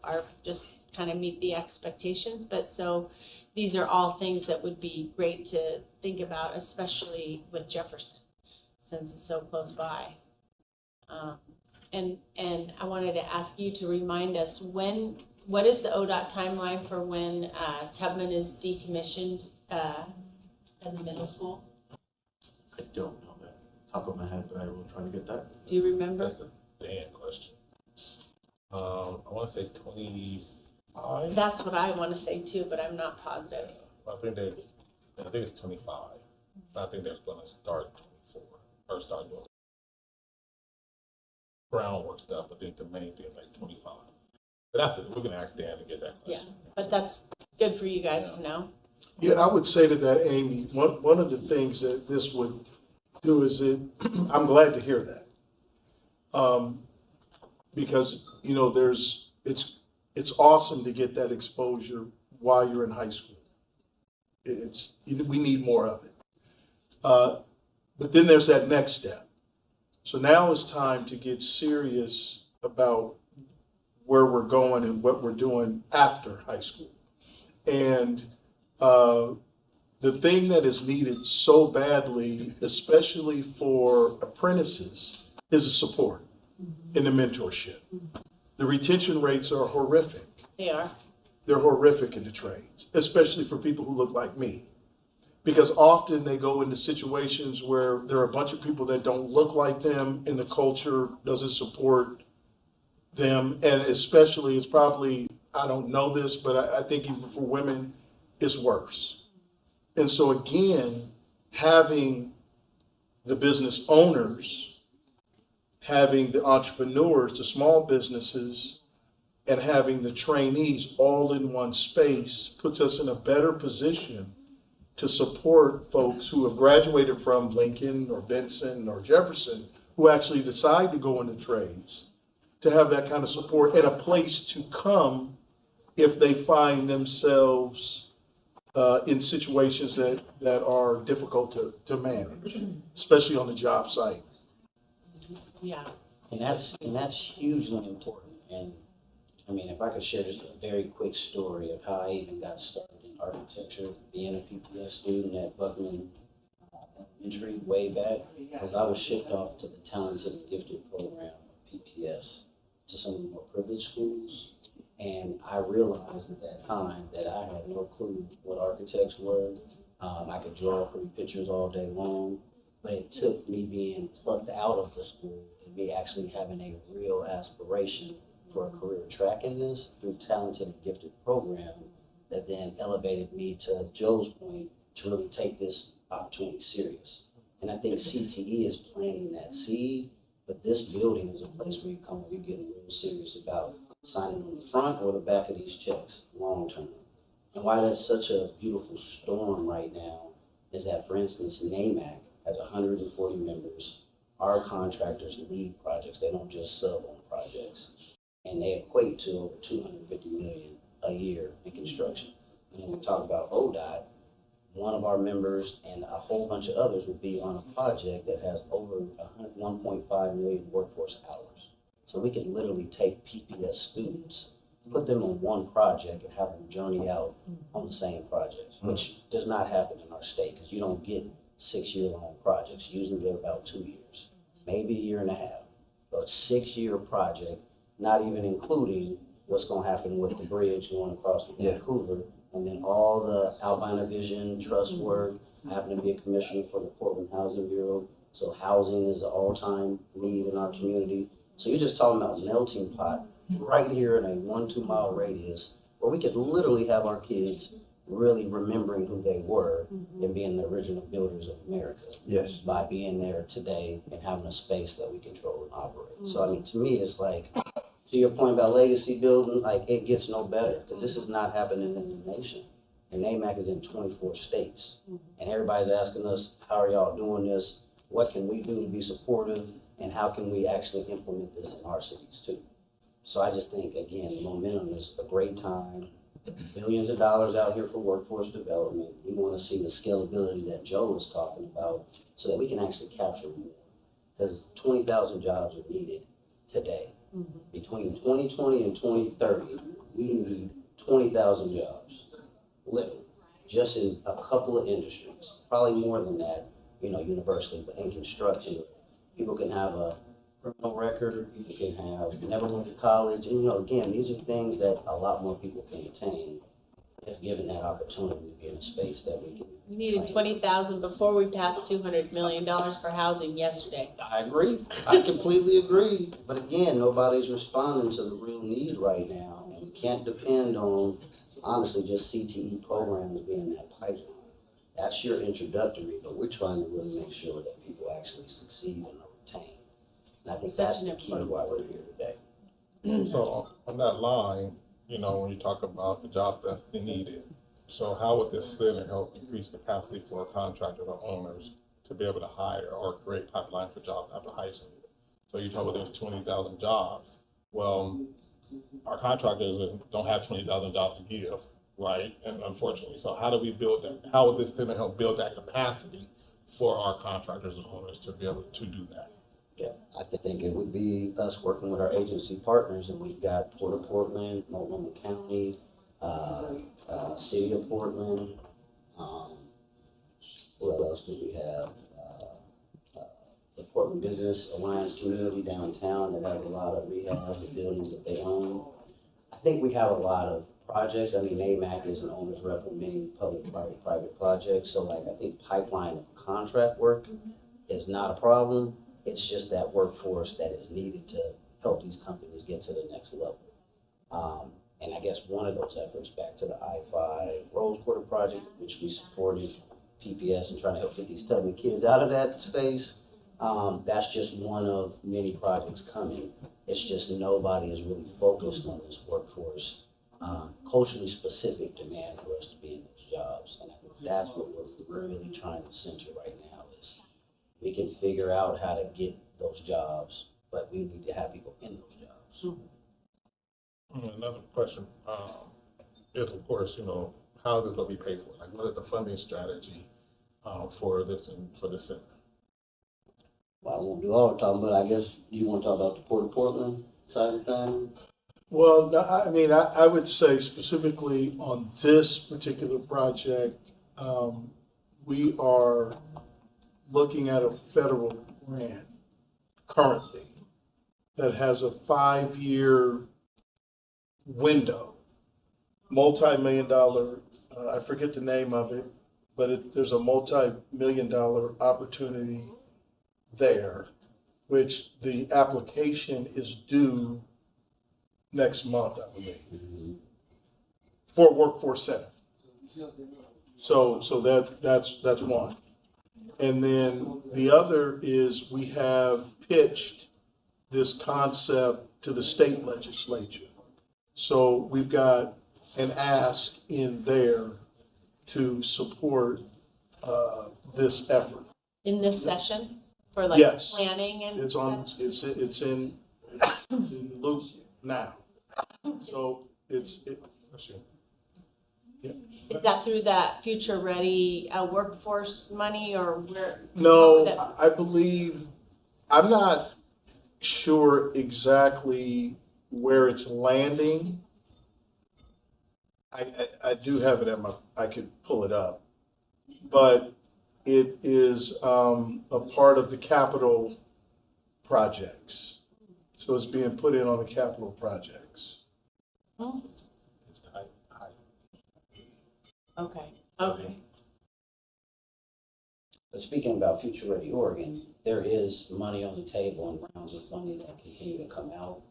are just kind of meet the expectations. But so these are all things that would be great to think about, especially with Jefferson, since it's so close by. And I wanted to ask you to remind us what is the ODOT timeline for when Tubman is decommissioned as a middle school? I don't know that top of my head, but I will try to get that. Do you remember? That's a Dan question. I want to say 25. That's what I want to say too, but I'm not positive. I think it's 25. I think they're going to start 24 or start doing groundwork stuff. I think the main thing is like 25. But we're going to ask Dan to get that question. Yeah, but that's good for you guys to know. Yeah, I would say to that, Amy, one of the things that this would do is I'm glad to hear that. Because, it's awesome to get that exposure while you're in high school. We need more of it. But then there's that next step. So now it's time to get serious about where we're going and what we're doing after high school. And the thing that is needed so badly, especially for apprentices, is the support and the mentorship. The retention rates are horrific. They are. They're horrific in the trades, especially for people who look like me. Because often they go into situations where there are a bunch of people that don't look like them and the culture doesn't support them. And especially, it's probably, I don't know this, but I think even for women, it's worse. And so again, having the business owners, having the entrepreneurs, the small businesses, and having the trainees all in one space puts us in a better position to support folks who have graduated from Lincoln or Benson or Jefferson who actually decide to go into trades, to have that kind of support and a place to come if they find themselves in situations that are difficult to manage, especially on the job site. Yeah. And that's hugely important. And I mean, if I could share just a very quick story of how I even got started in architecture, being a PPS student at Buckman Elementary way back, as I was shipped off to the talented and gifted program of PPS to some of the more privileged schools. And I realized at that time that I had no clue what architects were. I could draw pretty pictures all day long, but it took me being plucked out of the school and me actually having a real aspiration for a career track in this through talented and gifted program that then elevated me to Joe's point to really take this opportunity serious. And I think CTE is planting that seed, but this building is a place where you come where you're getting real serious about signing on the front or the back of these checks long term. And why that's such a beautiful storm right now is that, for instance, NAMAC has 140 members. Our contractors lead projects. They don't just sub on projects. And they equate to over $250 million a year in construction. And when we talk about ODOT, one of our members and a whole bunch of others will be on a project that has over 1.5 million workforce hours. So we can literally take PPS students, put them on one project and have them journey out on the same project, which does not happen in our state because you don't get 6-year-long projects. Usually they're about 2 years, maybe a year and a half. But 6-year project, not even including what's going to happen with the bridge going across to Vancouver And then all the Albina Vision Trust work. I happen to be a commissioner for the Portland Housing Bureau. So housing is an all-time need in our community. So you're just talking about a melting pot right here in a 1-2 mile radius where we could literally have our kids really remembering who they were and being the original builders of America. Yes. By being there today and having a space that we control and operate. So I mean, to me, it's like, to your point about legacy building, like it gets no better because this is not happening in the nation. And NAMAC is in 24 states. And everybody's asking us, how are y'all doing this? What can we do to be supportive? And how can we actually implement this in our cities too? So I just think, again, the momentum is a great time. Billions of dollars out here for workforce development. We want to see the scalability that Joe is talking about so that we can actually capture more. Because 20,000 jobs are needed today. Between 2020 and 2030, we need 20,000 jobs, literally, just in a couple of industries. Probably more than that, universally, but in construction, people can have a criminal record, people can have never went to college, and again, these are things that a lot more people can attain if given that opportunity to be in a space that we can. We needed 20,000 before we passed $200 million for housing yesterday. I agree. I completely agree. But again, nobody's responding to the real need right now, and we can't depend on, honestly, just CTE programs being that pipeline. That's your introductory, but we're trying to really make sure that people actually succeed and are retained. And I think that's the key why we're here today. So on that line, when you talk about the jobs that's needed, so how would this center help increase capacity for contractors or owners to be able to hire or create pipeline for jobs after high school? So you talk about those 20,000 jobs. Well, our contractors don't have 20,000 jobs to give, right? And unfortunately, so how do we build that? How would this center help build that capacity for our contractors and owners to be able to do that? Yeah, I think it would be us working with our agency partners, and we've got Port of Portland, Multnomah County, City of Portland. What else do we have? The Portland Business Alliance community downtown that has a lot of rehab, the buildings that they own. I think we have a lot of projects. I mean, NAMAC is an owner's rep in many public-private projects. So, I think pipeline of contract work is not a problem. It's just that workforce that is needed to help these companies get to the next level. And I guess one of those efforts, back to the I-5 Rose Quarter project, which we supported PPS and trying to help get these Tubman kids out of that space. That's just one of many projects coming. It's just nobody is really focused on this workforce, culturally specific demand for us to be in those jobs. And I think that's what we're really trying to center right now is we can figure out how to get those jobs, but we need to have people in those jobs. Another question is, of course, how is this going to be paid for? Like, what is the funding strategy for this and for the center? Well, I won't do all the talking, but I guess you want to talk about the Port of Portland side of things? Well, no, I mean, I would say specifically on this particular project, we are looking at a federal grant currently that has a 5-year window, multi-million-dollar, I forget the name of it, but there's a multi-million-dollar opportunity there, which the application is due next month, I believe, for Workforce Center. So that's one. And then the other is we have pitched this concept to the state legislature. So we've got an ask in there to support this effort. In this session for Yes. planning and It's on. such? It's in loop now. So it's. Yeah. Is that through that future ready workforce money or where? No, I believe, I'm not sure exactly where it's landing. I do have it I could pull it up, but it is a part of the capital projects. So it's being put in on the capital projects. Okay. But speaking about Future Ready Oregon, there is money on the table and rounds of funding that continue to come out,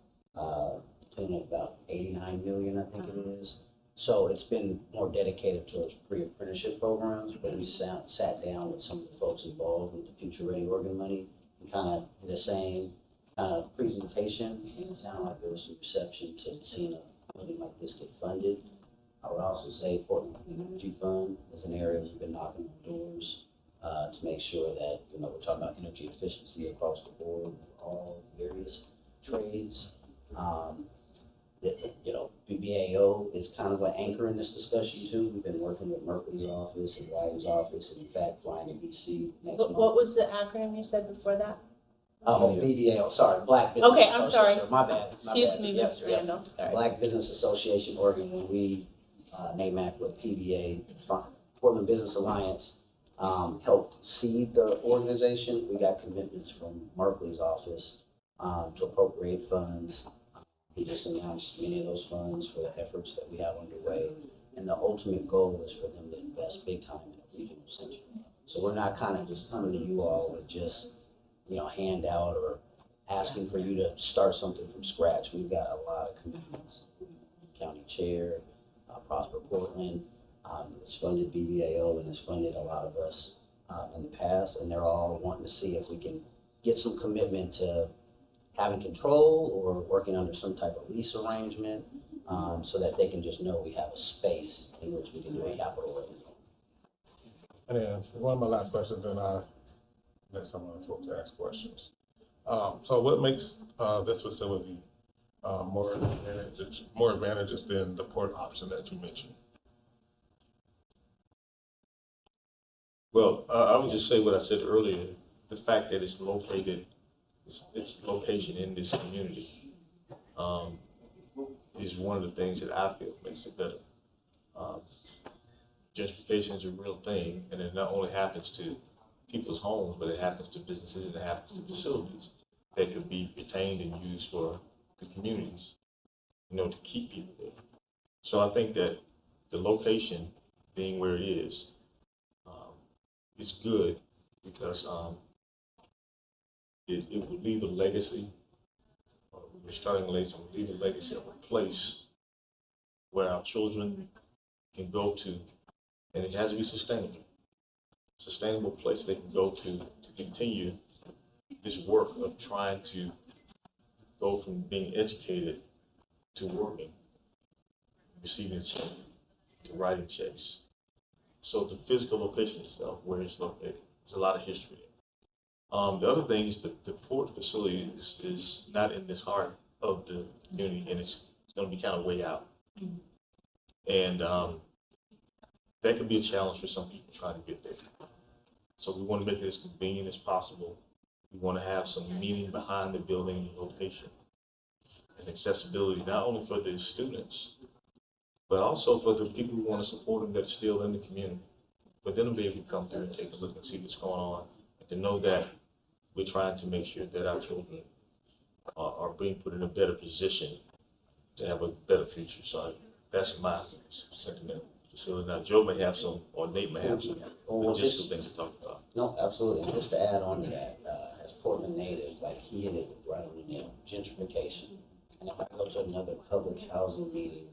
to about 89 million, I think it is. So it's been more dedicated towards pre-apprenticeship programs, but we sat down with some of the folks involved with the Future Ready Oregon money and kind of the same kind of presentation, and it sounded like there was some reception to seeing a building like this get funded. I would also say Portland Clean Energy Fund is an area we've been knocking on doors to make sure that, we're talking about energy efficiency across the board for all various trades. BBAO is kind of an anchor in this discussion too. We've been working with Merkley's office and Wyden's office, and in fact flying to DC next month. What was the acronym you said before that? Oh, BBAO, sorry, Black Business Okay, I'm sorry. Association. My bad. Excuse me, Mr. Randall, sorry. Black Business Association Oregon, when we NAMAC with PBA, Portland Business Alliance, helped seed the organization. We got commitments from Merkley's office to appropriate funds. He just announced many of those funds for the efforts that we have underway. And the ultimate goal is for them to invest big time in a regional center. So we're not kind of just coming to you all with just, handout or asking for you to start something from scratch. We've got a lot of commitments. County Chair, Prosper Portland, has funded BBAO and has funded a lot of us in the past. And they're all wanting to see if we can get some commitment to having control or working under some type of lease arrangement, so that they can just know we have a space in which we can do a capital raise. And then one of my last questions, and I let some of the folks ask questions. So what makes this facility more advantages than the port option that you mentioned? Well, I would just say what I said earlier, the fact that it's located, its location in this community is one of the things that I feel makes it better. Gentrification is a real thing, and it not only happens to people's homes, but it happens to businesses and it happens to facilities that could be retained and used for the communities, to keep people there. So I think that the location being where it is good because it would leave a legacy. We're starting a legacy. Leave a legacy of a place where our children can go to, and it has to be sustainable. Sustainable place they can go to continue this work of trying to go from being educated to working, receiving a check, to writing checks. So the physical location itself, where it's located, there's a lot of history. The other thing is the port facility is not in this heart of the community, and it's going to be kind of way out. And that could be a challenge for some people trying to get there. So we want to make it as convenient as possible. We want to have some meaning behind the building and the location and accessibility, not only for the students, but also for the people who want to support them that are still in the community. For them to be able to come through and take a look and see what's going on, and to know that we're trying to make sure that our children are being put in a better position to have a better future. So that's my sentiment. Facility. Now, Joe may have some, or Nate may have some logistical things to talk about. No, absolutely. And just to add on to that, as Portland natives, like he hit it right on the nail, gentrification. And if I go to another public housing meeting,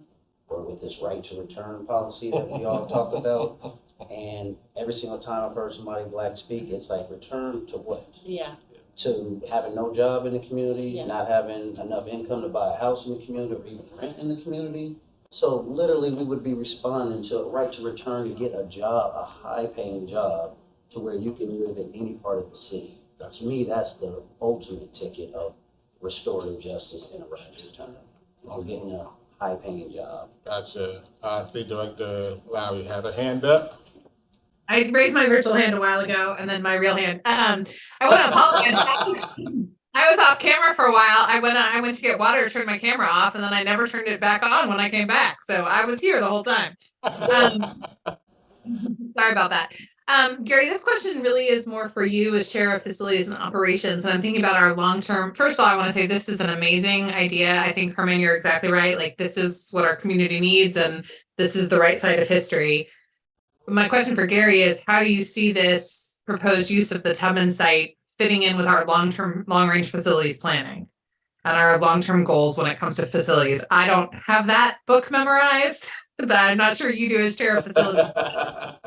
or with this right to return policy that we all talk about, and every single time I've heard somebody black speak, it's like return to what? Yeah. To having no job in the community, Yeah. not having enough income to buy a house in the community or even rent in the community. So literally we would be responding to a right to return to get a job, a high paying job, to where you can live in any part of the city. To me, that's the ultimate ticket of restorative justice and a right to return. We're getting a high paying job. Gotcha. State Director Lowry had a hand up. I raised my virtual hand a while ago and then my real hand. I want to apologize. I was off camera for a while. I went to get water, turned my camera off, and then I never turned it back on when I came back. So I was here the whole time. Sorry about that. Gary, this question really is more for you as Chair of Facilities and Operations. And I'm thinking about our long-term. First of all, I want to say this is an amazing idea. I think, Herman, you're exactly right. Like, this is what our community needs, and this is the right side of history. my question for Gary is, how do you see this proposed use of the Tubman site fitting in with our long-range facilities planning and our long-term goals when it comes to facilities? I don't have that book memorized, but I'm not sure you do as chair of facilities.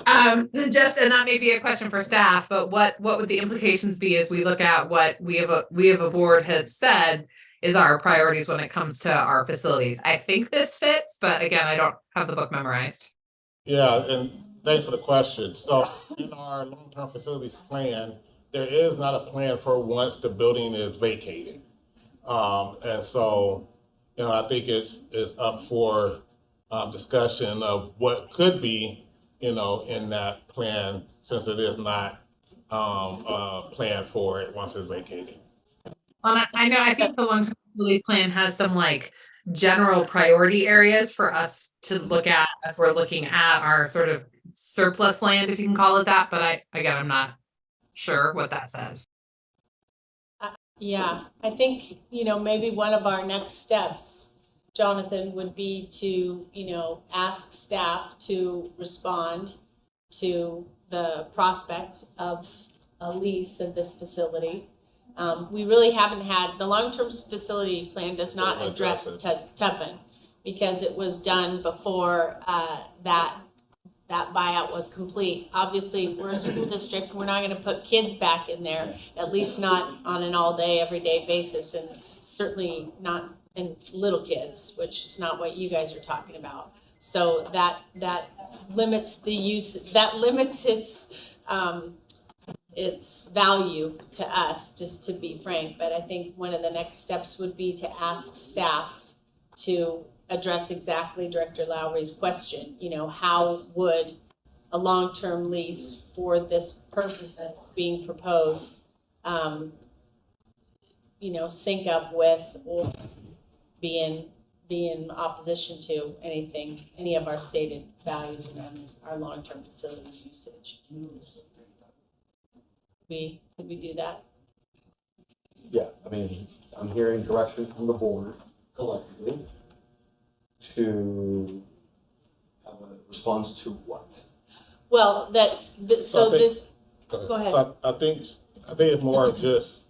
And that may be a question for staff, but what would the implications be as we look at what we have a board had said is our priorities when it comes to our facilities? I think this fits, but again, I don't have the book memorized. Yeah, and thanks for the question. So in our long-term facilities plan, there is not a plan for once the building is vacated. And so, I think it's up for discussion of what could be, in that plan, since it is not planned for it once it's vacated. Well, I know, I think the long-term facilities plan has some like general priority areas for us to look at as we're looking at our sort of surplus land, if you can call it that, but I'm not sure what that says. Yeah, I think, maybe one of our next steps, Jonathan, would be to, ask staff to respond to the prospect of a lease of this facility. We really haven't had, the long-term facility plan does not address Tubman because it was done before that buyout was complete. Obviously, we're a school district. We're not going to put kids back in there, at least not on an all-day, everyday basis, and certainly not in little kids, which is not what you guys are talking about. So that limits the use. That limits its value to us, just to be frank. But I think one of the next steps would be to ask staff to address exactly Director Lowry's question. How would a long-term lease for this purpose that's being proposed, sync up with or be in opposition to any of our stated values around our long-term facilities usage. Could we do that? Yeah, I mean, I'm hearing direction from the board collectively to have a response to what? Well, go ahead. So I think it's more of just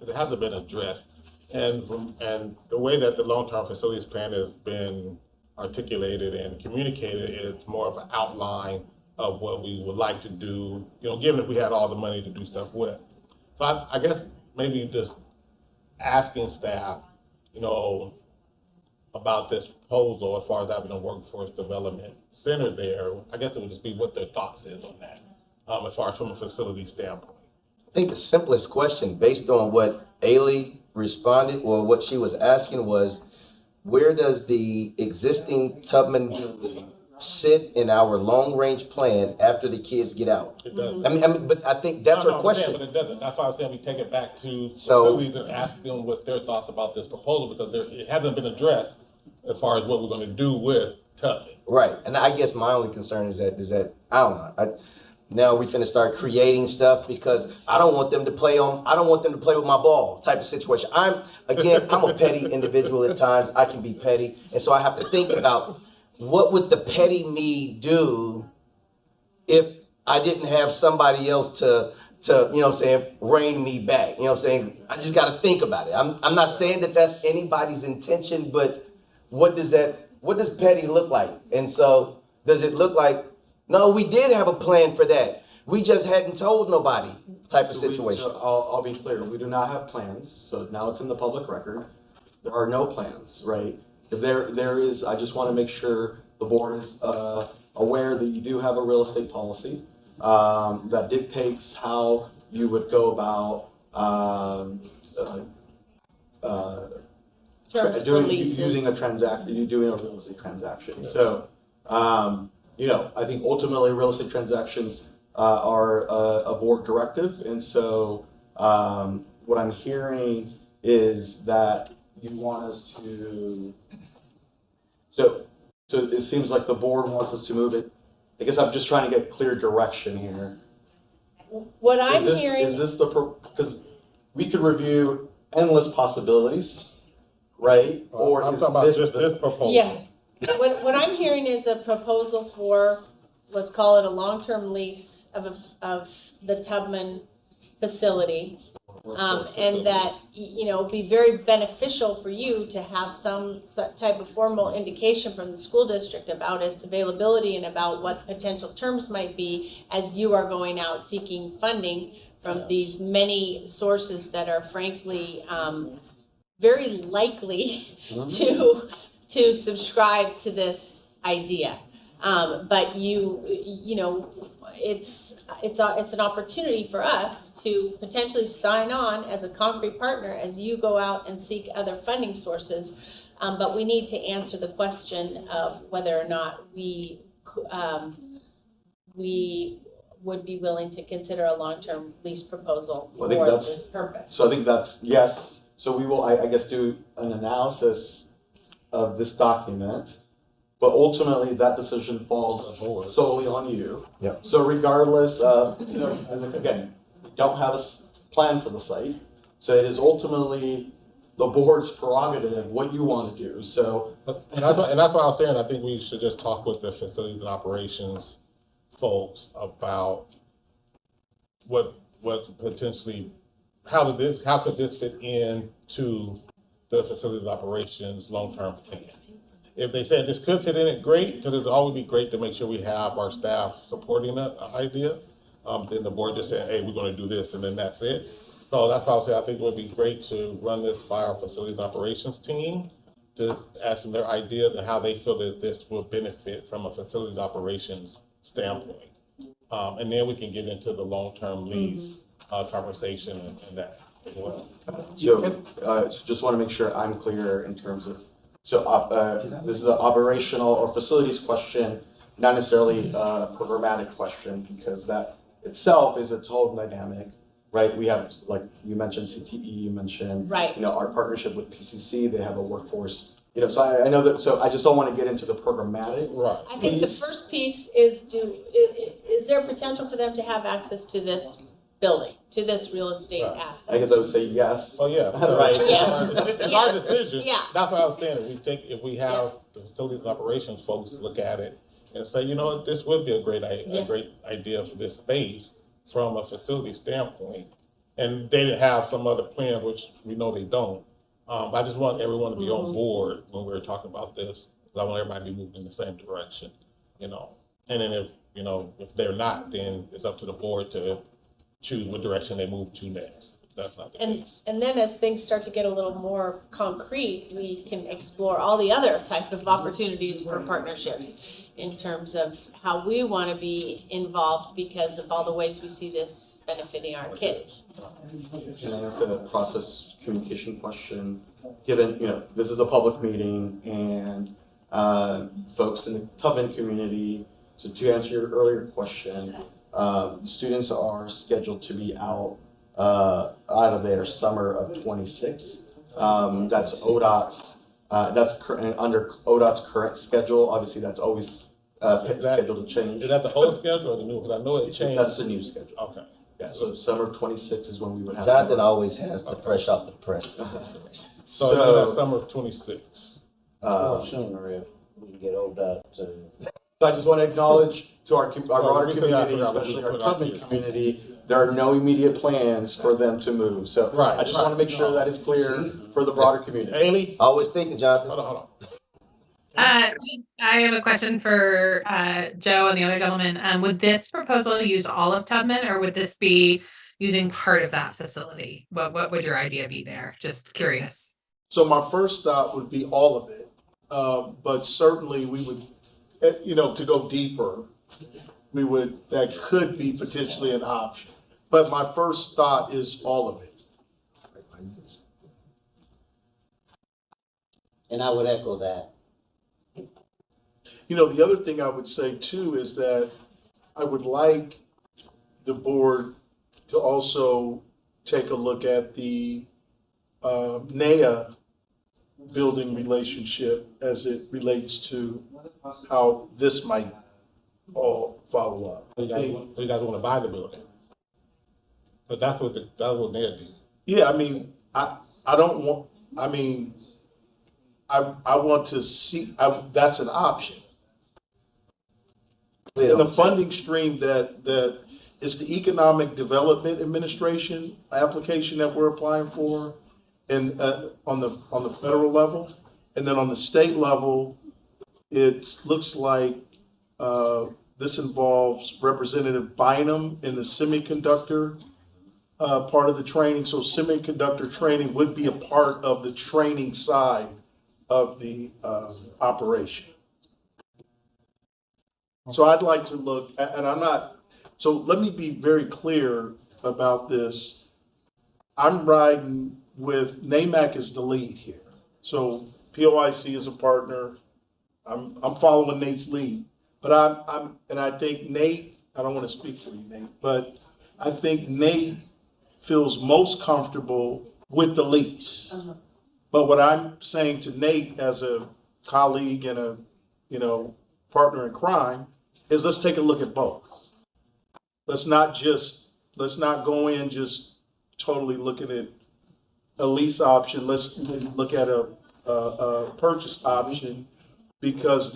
it hasn't been addressed, and the way that the long-term facilities plan has been articulated and communicated, it's more of an outline of what we would like to do. Given that we had all the money to do stuff with, so I guess maybe just asking staff, about this proposal as far as having a workforce development center there. I guess it would just be what their thoughts is on that, as far as from a facility standpoint. I think the simplest question, based on what Ailey responded, or what she was asking, was where does the existing Tubman building sit in our long-range plan after the kids get out? It does. I mean, but I think that's her question. But it doesn't. That's why I'm saying we take it back to facilities and ask them what their thoughts about this proposal, because it hasn't been addressed as far as what we're going to do with Tubman. Right, and I guess my only concern is that I don't know. Now we finna start creating stuff because I don't want them to play with my ball type of situation. I'm a petty individual at times. I can be petty, and so I have to think about what would the petty me do if I didn't have somebody else to rein me back. I just got to think about it. I'm not saying that that's anybody's intention, but what does petty look like? And so does it look like, no, we did have a plan for that, we just hadn't told nobody type of situation? I'll be clear. We do not have plans. So now it's in the public record. There are no plans, right? If there is, I just want to make sure the board is aware that you do have a real estate policy that dictates how you would go about using a transaction, you doing a real estate transaction. So, I think ultimately real estate transactions are a board directive, and so what I'm hearing is that you want us to. So it seems like the board wants us to move it. I guess I'm just trying to get clear direction here. What I'm hearing is this because we could review endless possibilities, right? Or I'm is talking about this just this proposal. Yeah. What I'm hearing is a proposal for, let's call it a long-term lease of the Tubman facility. And that, it'd be very beneficial for you to have some type of formal indication from the school district about its availability and about what potential terms might be as you are going out seeking funding from these many sources that are frankly very likely to subscribe to this idea. But it's an opportunity for us to potentially sign on as a concrete partner as you go out and seek other funding sources. But we need to answer the question of whether or not we would be willing to consider a long-term lease proposal for this purpose. So I think that's yes. So we will, I guess, do an analysis of this document. But ultimately, that decision falls solely on you. Yep. So regardless of, again, we don't have a plan for the site. So it is ultimately the board's prerogative what you want to do. So, and that's why I was saying I think we should just talk with the facilities and operations folks about what potentially, how could this fit into the facilities operations long-term plan? If they said this could fit in it, great, because it'd always be great to make sure we have our staff supporting that idea. Then the board just said, hey, we're going to do this, and then that's it. So that's why I was saying I think it would be great to run this by our facilities operations team, to ask them their ideas and how they feel that this will benefit from a facilities operations standpoint. And then we can get into the long-term lease conversation and that as well. so just want to make sure I'm clear in terms of, this is an operational or facilities question, not necessarily a programmatic question, because that itself is its whole dynamic, right? We have, like you mentioned CTE, you mentioned, right. Our partnership with PCC, they have a workforce, so I know that, so I just don't want to get into the programmatic. Right. I think the first piece is is there potential for them to have access to this building, to this real estate asset? I guess I would say yes. Oh yeah, right. Yeah. It's our decision. Yeah. That's what I was saying. If we have the facilities and operations folks look at it and say, this would be a great idea for this space from a facility standpoint, and they didn't have some other plan, which we know they don't. But I just want everyone to be on board when we're talking about this, because I want everybody to be moving in the same direction, And then if they're not, then it's up to the board to choose what direction they move to next. If that's not the case. And then as things start to get a little more concrete, we can explore all the other type of opportunities for partnerships in terms of how we want to be involved because of all the ways we see this benefiting our kids. Can I ask a process communication question? Given, this is a public meeting and folks in the Tubman community, so to answer your earlier question, students are scheduled to be out of their summer of 26. That's ODOT's, under ODOT's current schedule. Obviously, that's always scheduled to change. Is that the old schedule or the new? Because I know it changed. That's the new schedule. Okay. Yeah, so summer of 26 is when we would have. Jonathan always has the fresh off the press. So that's summer of 26. Sooner if we can get ODOT to. So I just want to acknowledge to our broader we still gotta community, figure out what especially we our put out Tubman here. community, there are no immediate plans for them to move. So I just want to make sure that is clear for the broader community. Haley? Always thinking, Jonathan. Hold on. I have a question for Joe and the other gentleman. Would this proposal use all of Tubman, or would this be using part of that facility? What would your idea be there? Just curious. So my first thought would be all of it, but certainly we would, to go deeper, that could be potentially an option. But my first thought is all of it. And I would echo that. The other thing I would say too is that I would like the board to also take a look at the NEA building relationship as it relates to how this might all follow up. So you guys want to buy the building? But that's what they do. Yeah, I don't want, I want to see, that's an option. And the funding stream that is the Economic Development Administration application that we're applying for, and on the federal level, and then on the state level, it looks like this involves Representative Bynum in the semiconductor part of the training. So semiconductor training would be a part of the training side of the operation. So I'd like to look, and I'm not, so let me be very clear about this. I'm riding with, NAMAC is the lead here. So POIC is a partner. I'm following Nate's lead. But and I think Nate, I don't want to speak for you, Nate, but I think Nate feels most comfortable with the lease. But what I'm saying to Nate as a colleague and a, partner in crime is let's take a look at both. Let's not go in just totally looking at a lease option. Let's look at a purchase option, because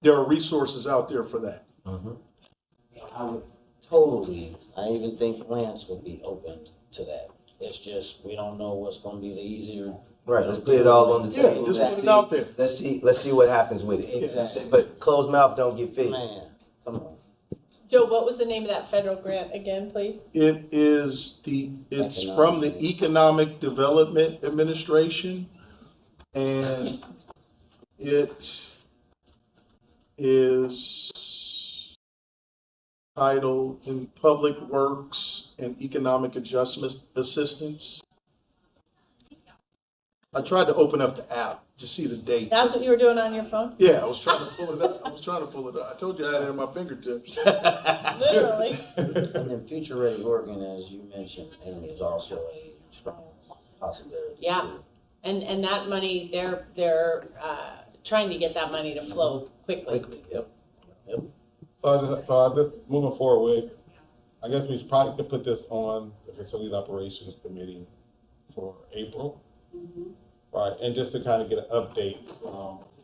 there are resources out there for that. I would totally, I even think Lance would be open to that. It's just, we don't know what's gonna be the easier. Right, let's put it all on the Yeah, table. just put it out there. Let's see what happens with it. Exactly. But closed mouth don't get fed. Man, come on. Joe, what was the name of that federal grant again, please? It's from the Economic Development Administration, and it is titled in Public Works and Economic Adjustment Assistance. I tried to open up the app to see the date. That's what you were doing on your phone? Yeah, I was trying to pull it up. I told you I had it in my fingertips. Literally. And then Future Ready Oregon, as you mentioned, Amy, is also a strong possibility. Yeah. too. And that money, they're trying to get that money to flow quickly. Quickly, yep. So I just moving forward with, I guess we probably could put this on the Facilities Operations Committee for April. Right, and just to kind of get an update,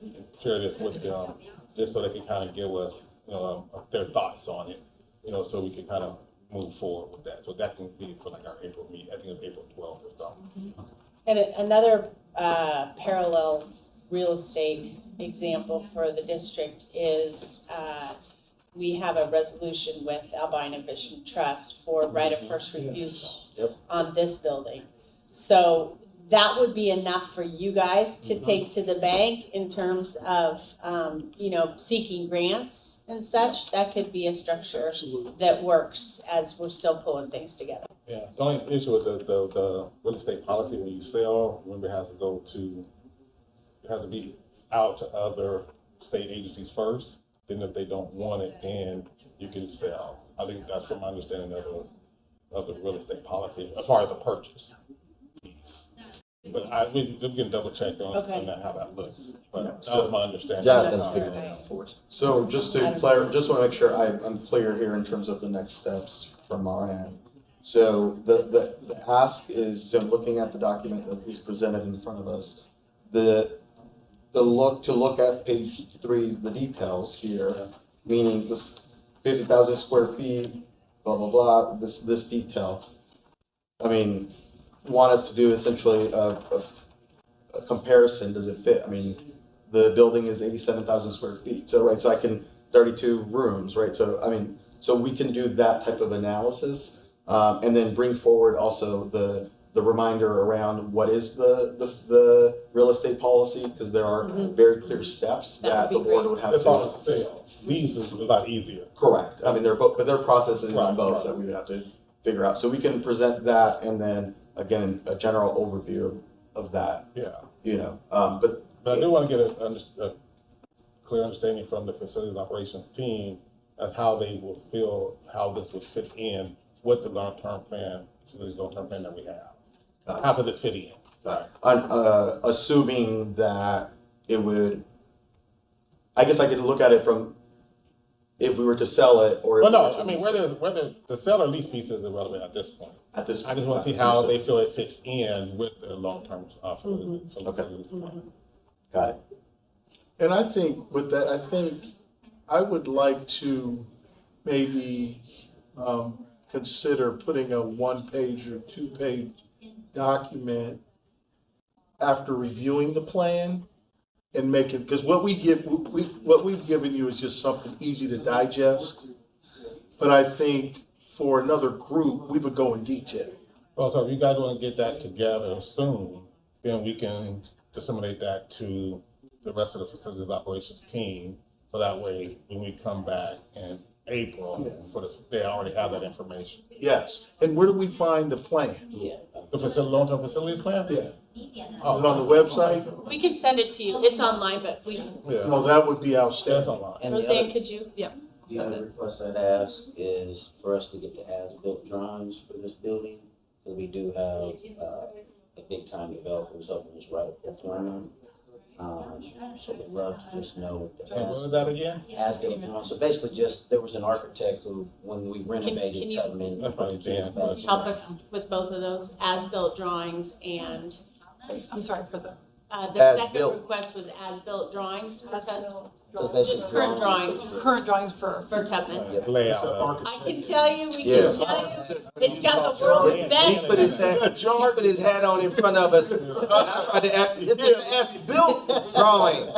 and share this with them, just so they can kind of give us, their thoughts on it, so we can kind of move forward with that. So that can be for like our April meeting, I think it's April 12th or something. And another parallel real estate example for the district is we have a resolution with Albina Vision Trust for right of first refusal on this building. So that would be enough for you guys to take to the bank in terms of, seeking grants and such. That could be a structure that works as we're still pulling things together. Yeah, the only issue with the real estate policy when you sell, remember it has to be out to other state agencies first. Then if they don't want it, then you can sell. I think that's from my understanding of the real estate policy as far as the purchase piece. But we can double check on that, how that looks. But that was my understanding. Jonathan's figuring it out for us. So just to clarify, just want to make sure I'm clear here in terms of the next steps from our end. So the ask is, so looking at the document that is presented in front of us, to look at page 3, the details here, meaning this 50,000 square feet, blah blah blah, this detail. I mean, want us to do essentially a comparison. Does it fit? I mean, the building is 87,000 square feet. So right, so I can 32 rooms, right? So I mean, so we can do that type of analysis, and then bring forward also the reminder around what is the real estate policy, because there are very clear steps that the board would have It's to. all sale. These is a lot easier. Correct. I mean, they're both, but there are processes on both that we would have to figure out. So we can present that, and then again a general overview of that. Yeah. But I do want to get a clear understanding from the facilities operations team as how they will feel how this would fit in with the long-term plan, facilities long-term plan that we have. How could it fit in? Assuming that it would, I guess I could look at it from, if we were to sell it or. if Well, we no, were to I mean, lease it. whether the sell or lease piece is irrelevant at this point. At this. I just want to see how they feel it fits in with the long-term, lease plan. Got it. And I think with that, I think I would like to maybe consider putting a 1-page or 2-page document after reviewing the plan and make it, because what we've given you is just something easy to digest. But I think for another group, we would go in detail. Well, so if you guys want to get that together soon, then we can disseminate that to the rest of the facilities operations team. So that way, when we come back in April, they already have that information. Yes. And where do we find the plan? Yeah. The long-term facilities plan? Yeah. Oh, on the website? We can send it to you. It's online, but we, Yeah, No, that would be that's outstanding. online. And the Roseanne, other, could you? the other request I'd ask is for us to get the as-built drawings for this building, because we do have a big-time developer who's helping us write a plan. So we'd love to just know what the And what was that again? as-built drawings. So basically just, there was an architect who, when we can renovated you- Tubman. That's probably Dan. Help us with both of those, as-built drawings and, I'm sorry for the. the second As-built. request was as-built drawings for So basically just current drawings Current drawings for. Tubman. Layout. I can tell you, we Yeah. can tell you, it's got the world's He best. put his hat on in front of us. I tried to ask, it's an as-built drawing.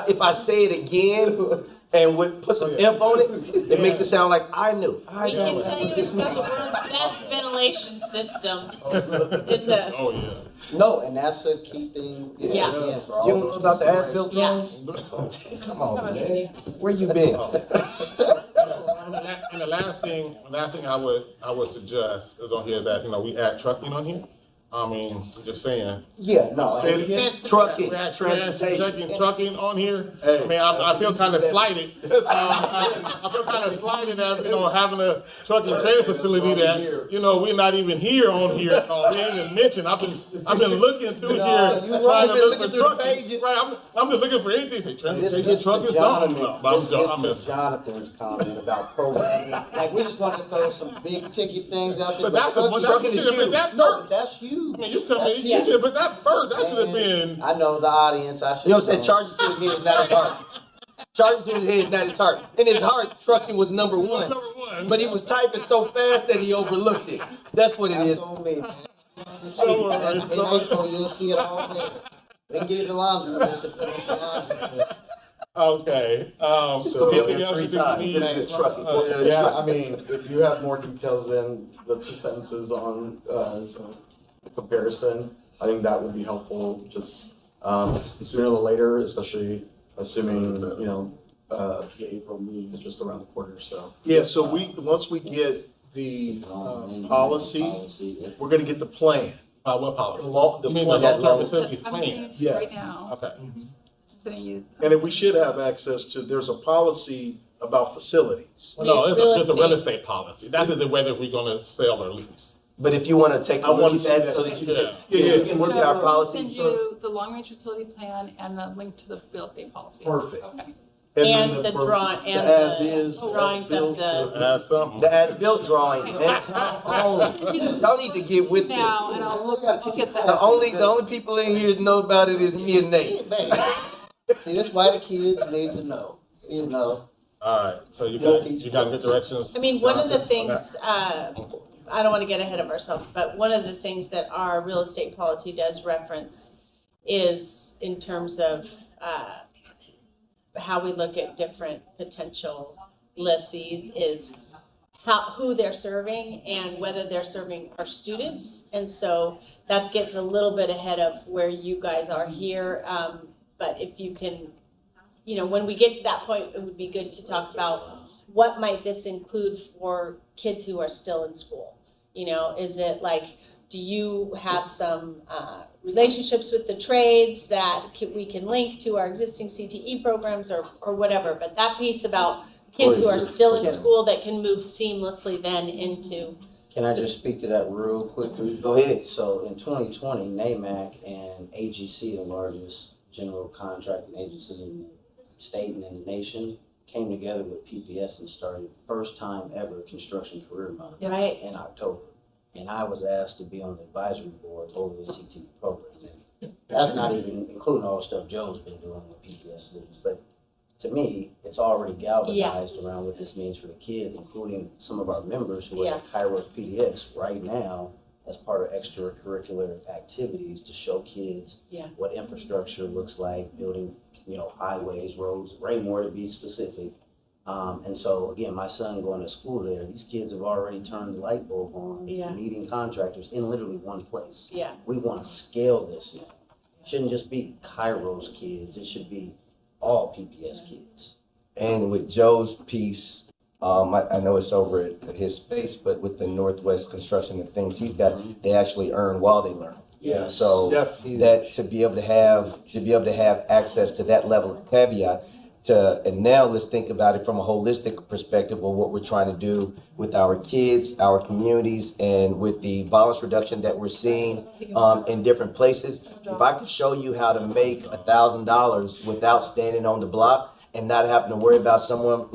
If I say it again and put some info on it, it makes it sound like I knew. We can tell you it's got the world's best ventilation system in the, Oh, yeah. No, and that's a key thing. Yeah. again, for You all don't know about the as-built Yeah. drawings? Come on, man. Where you been? And the last thing I would suggest is on here that, we add trucking on here. I mean, just saying. Yeah, no. Say it again. Trucking, We add transportation. trucking on here. Hey. I mean, I feel kind of slighted. I feel kind of slighted as, having a trucking training facility that, we're not even here on here. We ain't even mentioned. I've been looking through here you trying to been look looking for through the trucking. pages. Right, I'm just looking for anything. Say This transportation, gets to trucking, something. Jonathan, But this gets I'm to just. Jonathan's comment about programming. Like, we just wanted to throw some big ticket things out there. But that's trucking- trucking is huge. that No, first. but that's huge. I mean, you come That's in, you huge. should, but that first, that should have Man, been. I know the audience, I should. You know what I'm saying? Charge it to his head, not his heart. Charge it to his head, not his heart. In his heart, trucking was number one. Number one. But he was typing so fast that he overlooked it. That's what it That's is. on me, man. Don't worry, In April, you'll see it all there. We can get you the laundry list if you want the laundry list. Okay. So anything else you 3 think times. you need? Trucking. Yeah, I mean, if you have more details than the 2 sentences on the comparison, I think that would be helpful. Just sooner than later, especially assuming the April meeting is just around the corner. So Yeah, so once we get the policy, Yeah. we're gonna get the plan. What policy? The You mean plan. the long-term facility I'm sending plan? it to you Yeah. right now. Okay. I'm sending you. And then we should have access to, there's a policy about facilities. Well, no, Real it's a real estate. estate policy. That is whether we're gonna sell or lease. But if you want to take a I look wanna at see that that. so that you Yeah. Yeah, you can look at our So, policy. Send So you the long-range facility plan and a link to the real estate policy. Perfect. Okay. And then the draw, the and as-is, the drawings of as-built, the, Add something. the as-built drawing, man, come on. Y'all need to get with this. Now, and I'll look to get that. The only people in here that know about it is me and Nate. See, that's why the kids need to know, All right, so you We'll got, teach you got them. good directions? I mean, one of the Jonathan, on that? things, I don't want to get ahead of ourselves, but one of the things that our real estate policy does reference is in terms of, how we look at different potential lessees is who they're serving and whether they're serving our students. And so that gets a little bit ahead of where you guys are here. But if you can, when we get to that point, it would be good to talk about what might this include for kids who are still in school? Is it like, do you have some relationships with the trades that we can link to our existing CTE programs or whatever? But that piece about kids who are still in school that can move seamlessly then into. Can I just speak to that real quickly? Go ahead. So in 2020, NAMAC and AGC, the largest general contracting agency in the state and in the nation, came together with PPS and started first time ever Construction Career Month Right. in October. And I was asked to be on the advisory board over the CT program. And that's not even including all the stuff Joe's been doing with PPS students. But to me, it's already galvanized around what this means for the kids, including some of our members who are at Kairos PDX right now as part of extracurricular activities to show kids what infrastructure looks like, building, highways, roads, Raymore to be specific. And so again, my son going to school there, these kids have already turned the light bulb on, meeting contractors in literally one place. Yeah. We want to scale this now. It shouldn't just be Kairos kids, it should be all PPS kids. And with Joe's piece, I know it's over at his space, but with the Northwest construction and things he's got, they actually earn while they learn. Yes. So that to be able to have access to that level of caveat. And now let's think about it from a holistic perspective of what we're trying to do with our kids, our communities, and with the violence reduction that we're seeing in different places. If I could show you how to make $1,000 without standing on the block and not having to worry about someone,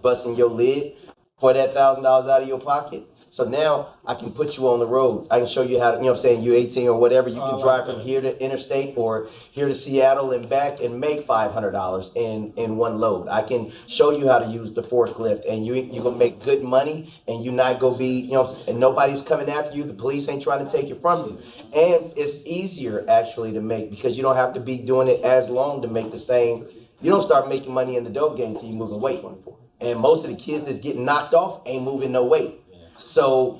busting your lid for that $1,000 out of your pocket. So now I can put you on the road. I can show you how to, you're 18 or whatever. You can drive from here to interstate or here to Seattle and back and make $500 in one load. I can show you how to use the forklift and you're going to make good money and you're not going to be, and nobody's coming after you. The police ain't trying to take it from you. And it's easier actually to make because you don't have to be doing it as long to make the same. You don't start making money in the dope game until you're moving weight. And most of the kids that's getting knocked off ain't moving no weight. So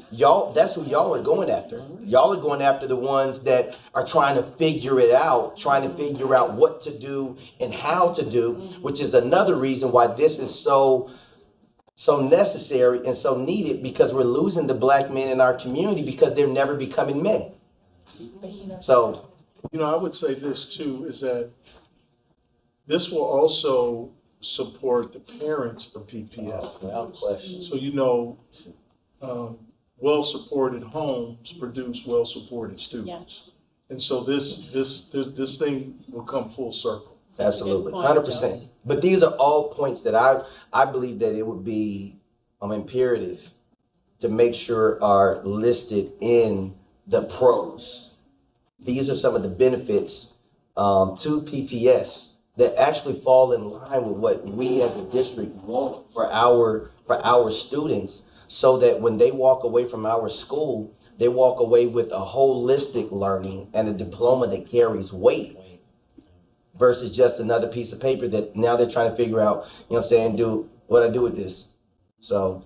that's who y'all are going after. Y'all are going after the ones that are trying to figure it out, trying to figure out what to do and how to do, which is another reason why this is so necessary and so needed because we're losing the black men in our community because they're never becoming men. So, I would say this too, is that this will also support the parents of PPS. Without question. So, well-supported homes produce well-supported students. And so this thing will come full circle. Absolutely, 100%. But these are all points that I believe that it would be imperative to make sure are listed in the pros. These are some of the benefits to PPS that actually fall in line with what we as a district want for our students. So that when they walk away from our school, they walk away with a holistic learning and a diploma that carries weight versus just another piece of paper that now they're trying to figure out, do what I do with this. So.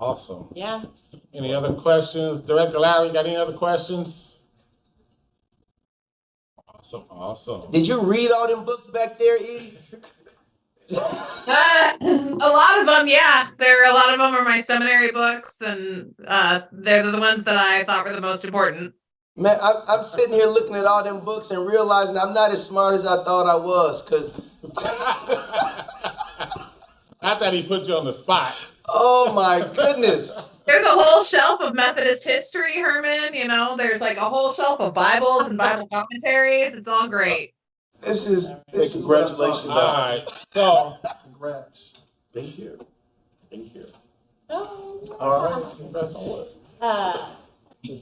Awesome. Yeah. Any other questions? Director Larry, got any other questions? Awesome. Did you read all them books back there, Edie? A lot of them, yeah. A lot of them are my seminary books, and they're the ones that I thought were the most important. Man, I'm sitting here looking at all them books and realizing I'm not as smart as I thought I was, because I thought he put you on the spot. Oh my goodness. There's a whole shelf of Methodist history, Herman. There's like a whole shelf of Bibles and Bible commentaries. It's all great. This is congratulations. All right. So, congrats. Thank you. Oh. All right. Congrats on what?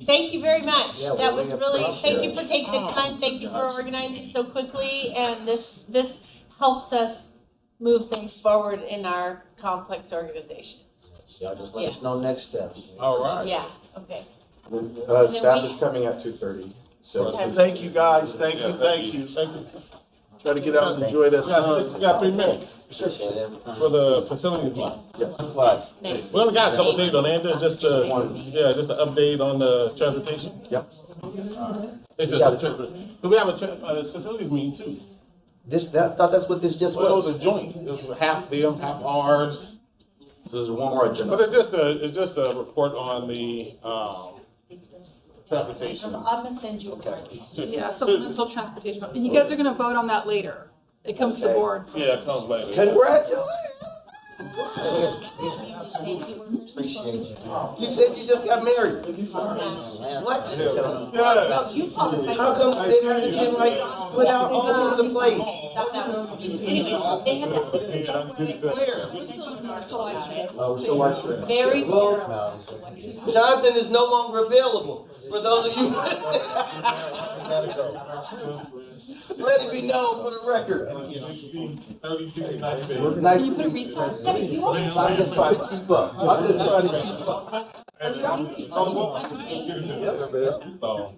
Thank you very much. Yeah, that we was really really, thank you appreciate for taking the time. Thank you for organizing so quickly. And this helps us move things forward in our complex organization. Y'all just let us know next steps. All right. Yeah, okay. Staff is coming at 2:30. So Thank you, guys. Thank you. Try to get out and enjoy that sun. We got 3 minutes Appreciate it. for the facilities meeting. yes. Nice. We only got a couple of things on there. Just an update on the transportation. Yep. It's just we have a facilities meeting too. I thought that's what this just Well, it was was. a joint. It was half them, half ours. There's one more agenda. But it's just a report on the transportation. I'm gonna send you a copy. Yeah, supplemental transportation. And you guys are gonna vote on that later. It comes to the board. Yeah, it comes later. Congratulations. Appreciate it. You said you just got married. What? Yes. How come it hasn't been like put out all over the place? Anyway, they had that Where? We're still watching. very Well, thorough. Jonathan is no longer available. For those of you, let it be known for the record. Nice. You put a recess. I'm just trying to keep up. I'm just trying to keep up.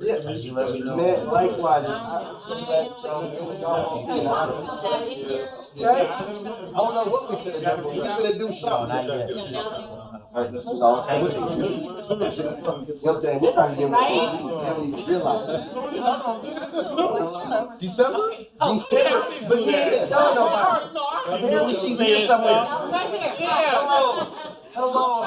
Yeah, man, likewise. I'm so glad y'all right? I don't know what we're gonna do, but we're gonna do something. You know what I'm saying? We're trying to get rid realize. December? December, but he ain't been telling nobody. Apparently she's here somewhere. Hello.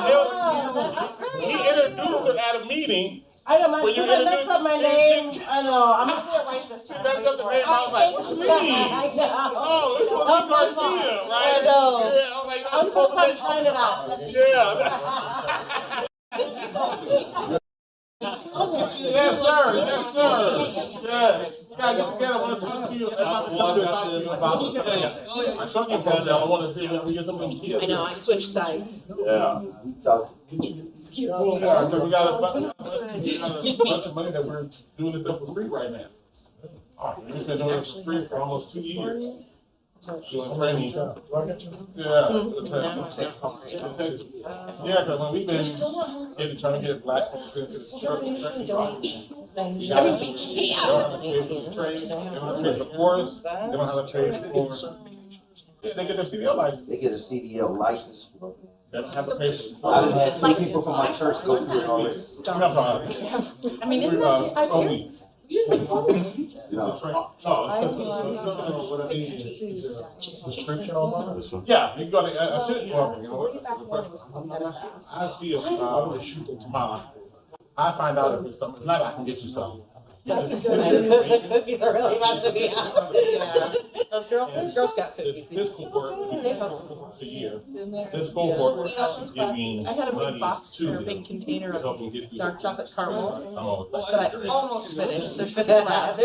He introduced her at a meeting. I know, because I messed up my name. I know, I'm gonna do it right this time. She messed up the name. I was like, what you mean? I know. Oh, this one was Garcia, right? I know. Yeah, I'm like, I was supposed to find it out. Yeah. Yes, sir. Yes, sir. Yes. Gotta get together. I want to talk to you about my son came down. I want to see if we get something here. I know, I switched sides. Yeah. Excuse me. We got a bunch of money that we're doing this stuff for free right now. We've been doing it for free for almost 2 years. Doing training. Yeah. Yeah, but when we've been trying to get black folks into the training process. They don't have to pay for training. They don't have to pay for the course. They don't have to pay for. Yeah, they get their CDL license. They get a CDL license for it. They don't have to pay for the I course. done had 2 people from my church go through it already. I mean, isn't that just 5 years? No. Restriction on this one? Yeah, you got to, I should, well, you know, I see a shoot tomorrow. I find out if it's something, if not, I can get you some. Cookies are really messing me up. Yeah. Those Girl Scout cookies. This cohort, it's a year. This cohort is giving I had a big money box to or a them big container to help of them get through dark the chocolate caramels course. that I almost finished. There's 2 left.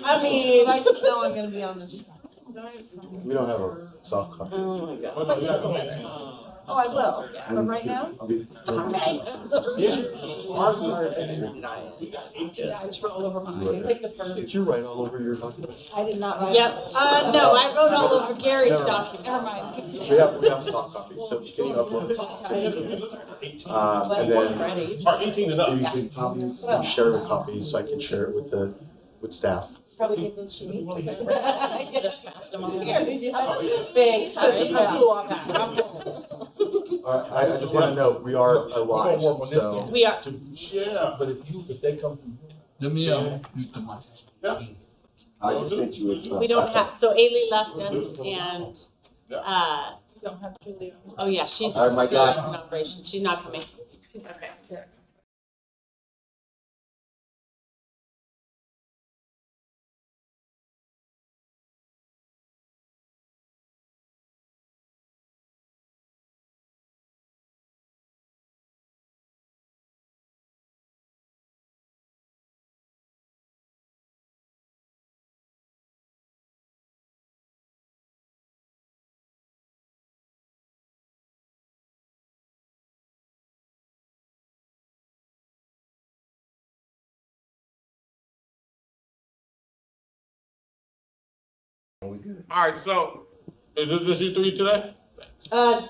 I mean, But I just know I'm gonna be on this. We don't have a soft copy. oh my God. Well, yeah, Oh, I will. But right now, it's for all over my eyes. Like the first. Did you write all over your document? I did not write. Yep, no, I wrote all over Gary's document. Never mind. We have a soft copy, so can you upload it? And then Ready. or 18 and up. maybe you can share a copy so I can share it with staff. Probably give those to me. I just passed them on here. Thanks. I'm cool on that. I'm cool. I just want to note, we are alive, so. We are. Yeah, but if they come from. Yeah. I just sent you a stuff. We don't have, so Ailey left us and, You don't have Julia. oh yeah, she's All right, my guy. in operations. She's not coming. Okay. All right, so is this just you 3 today? Dan.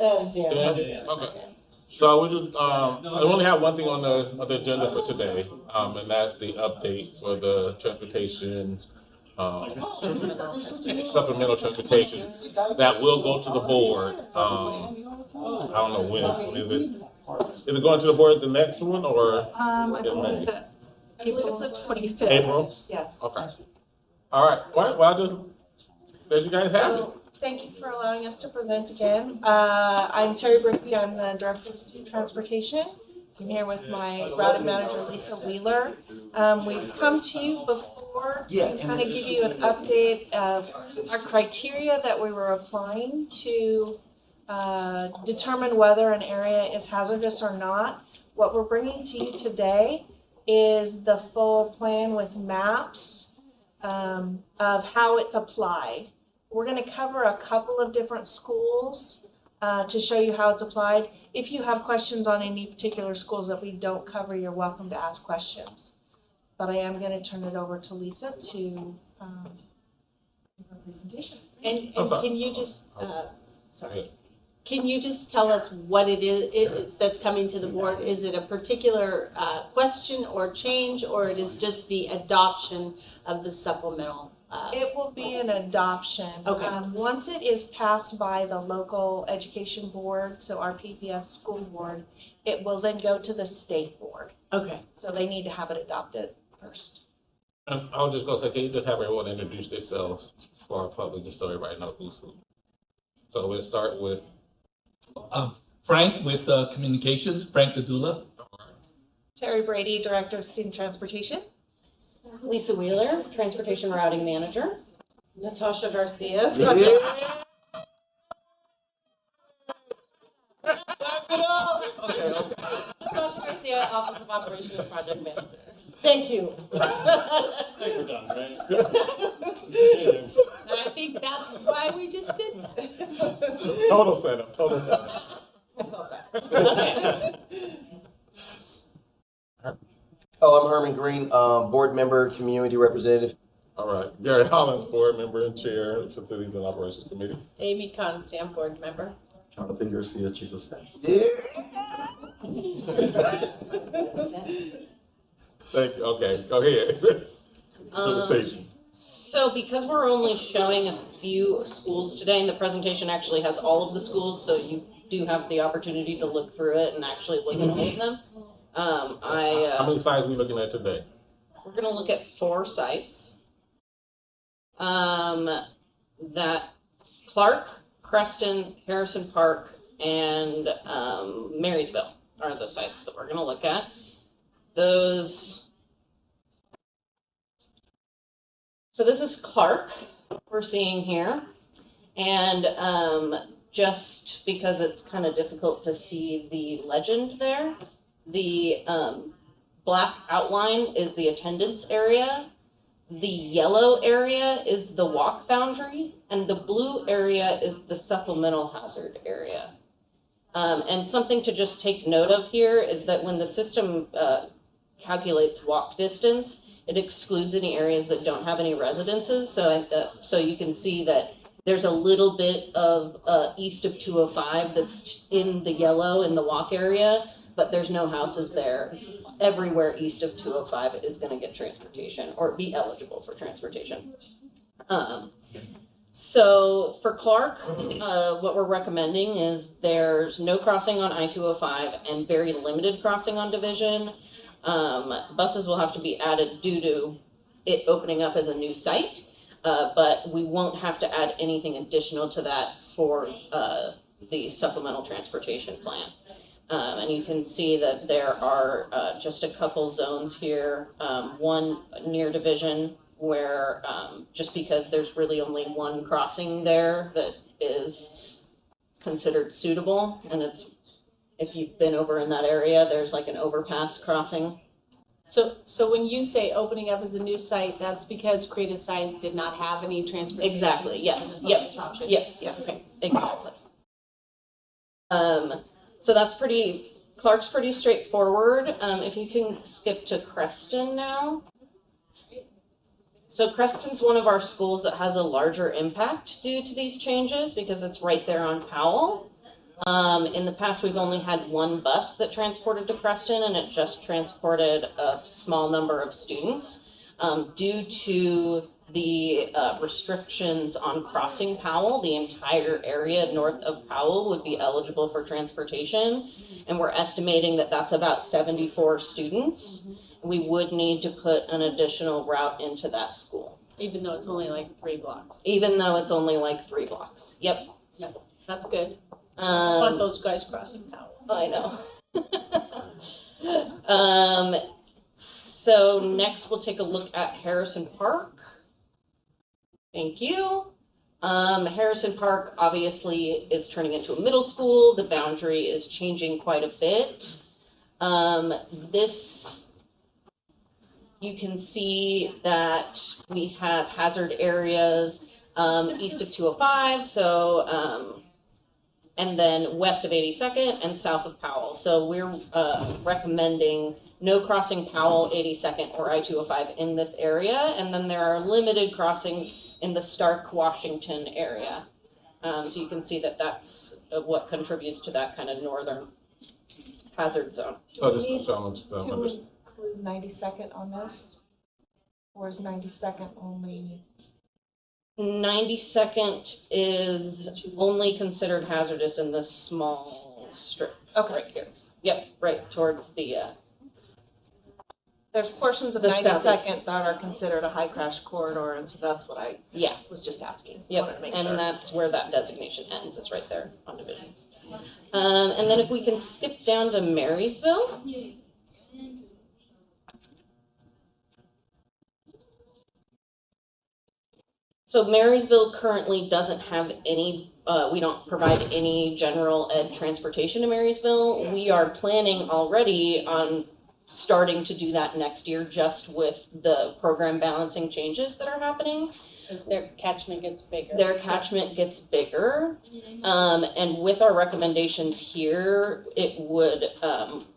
Okay. So we just, I only have one thing on the agenda for today, and that's the update for the transportation, supplemental transportation that will go to the board. I don't know when is it? Is it going to the board the next one or I in believe May? that April the 25th. April? Yes. Okay. All right. Well, I'll just let you guys have it. So, thank you for allowing us to present again. I'm Terry Brickby, I'm the Director of Student Transportation. I'm here with my routing manager, Lisa Wheeler. We've come to you before to kind of give you an update of our criteria that we were applying to determine whether an area is hazardous or not. What we're bringing to you today is the full plan with maps of how it's applied. We're going to cover a couple of different schools to show you how it's applied. If you have questions on any particular schools that we don't cover, you're welcome to ask questions. But I am going to turn it over to Lisa to give her presentation. And can you just, sorry, can you just tell us what it is that's coming to the board? Is it a particular question or change, or it is just the adoption of the supplemental? It will be an adoption. Okay. Once it is passed by the local education board, so our PPS school board, it will then go to the state board. Okay. So they need to have it adopted first. And I was just gonna say, can you just have everyone introduce themselves for our public, just so everybody knows who's who? So we'll start with Frank with communications, Frank Dadula. Terry Brady, Director of Student Transportation. Lisa Wheeler, Transportation Routing Manager. Natasha Garcia. Yeah. Clap it up. Okay. Natasha Garcia, Office of Operations and Project Manager. Thank you. I think we're done, right? I think that's why we just did that. total setup. Okay. Oh, I'm Herman Green, board member, community representative. All right, Gary Hollins, board member and chair of Facilities and Operations Committee. Amy Constant, board member. Jonathan Garcia, Chief of Staff. Yeah. Thank you. Okay, go ahead. Presentation. So because we're only showing a few schools today, and the presentation actually has all of the schools, so you do have the opportunity to look through it and actually look at all of them. How many sites are we looking at today? We're going to look at 4 sites. That Clark, Creston, Harrison Park, and Marysville are the sites that we're going to look at. So this is Clark we're seeing here. And just because it's kind of difficult to see the legend there, the black outline is the attendance area. The yellow area is the walk boundary, and the blue area is the supplemental hazard area. And something to just take note of here is that when the system calculates walk distance, it excludes any areas that don't have any residences. So you can see that there's a little bit of east of 205 that's in the yellow in the walk area, but there's no houses there. Everywhere east of 205 is going to get transportation or be eligible for transportation. So for Clark, what we're recommending is there's no crossing on I-205 and very limited crossing on Division. Buses will have to be added due to it opening up as a new site, but we won't have to add anything additional to that for the supplemental transportation plan. And you can see that there are just a couple zones here, one near Division where just because there's really only one crossing there that is considered suitable, and it's, if you've been over in that area, there's like an overpass crossing. So when you say opening up as a new site, that's because Creative Science did not have any transportation? Exactly, yes, This yep, is option. yep, Okay. exactly. So that's Clark's pretty straightforward. If you can skip to Creston now. So Creston's one of our schools that has a larger impact due to these changes because it's right there on Powell. In the past, we've only had one bus that transported to Creston, and it just transported a small number of students. Due to the restrictions on crossing Powell, the entire area north of Powell would be eligible for transportation, and we're estimating that that's about 74 students. We would need to put an additional route into that school. Even though it's only like 3 blocks? Even though it's only like 3 blocks. Yep. Yep, that's good. I want those guys crossing Powell. I know. So next we'll take a look at Harrison Park. Thank you. Harrison Park obviously is turning into a middle school. The boundary is changing quite a bit. This, you can see that we have hazard areas east of 205, so and then west of 82nd and south of Powell. So we're recommending no crossing Powell, 82nd, or I-205 in this area, and then there are limited crossings in the Stark, Washington area. So you can see that that's what contributes to that kind of northern hazard zone. Oh, just so To include 92nd on this? Or is 92nd only? 92nd is only considered hazardous in this small strip right here. Yep, right towards the There's portions of The 92nd southeast. that are considered a high crash corridor, and so that's what I was just asking. Wanted Yep, to make and sure. that's where that designation ends, is right there on Division. And then if we can skip down to Marysville. So Marysville currently doesn't have any, we don't provide any general ed transportation to Marysville. We are planning already on starting to do that next year, just with the program balancing changes that are happening. As their catchment gets bigger. Their catchment gets bigger. And with our recommendations here, it would,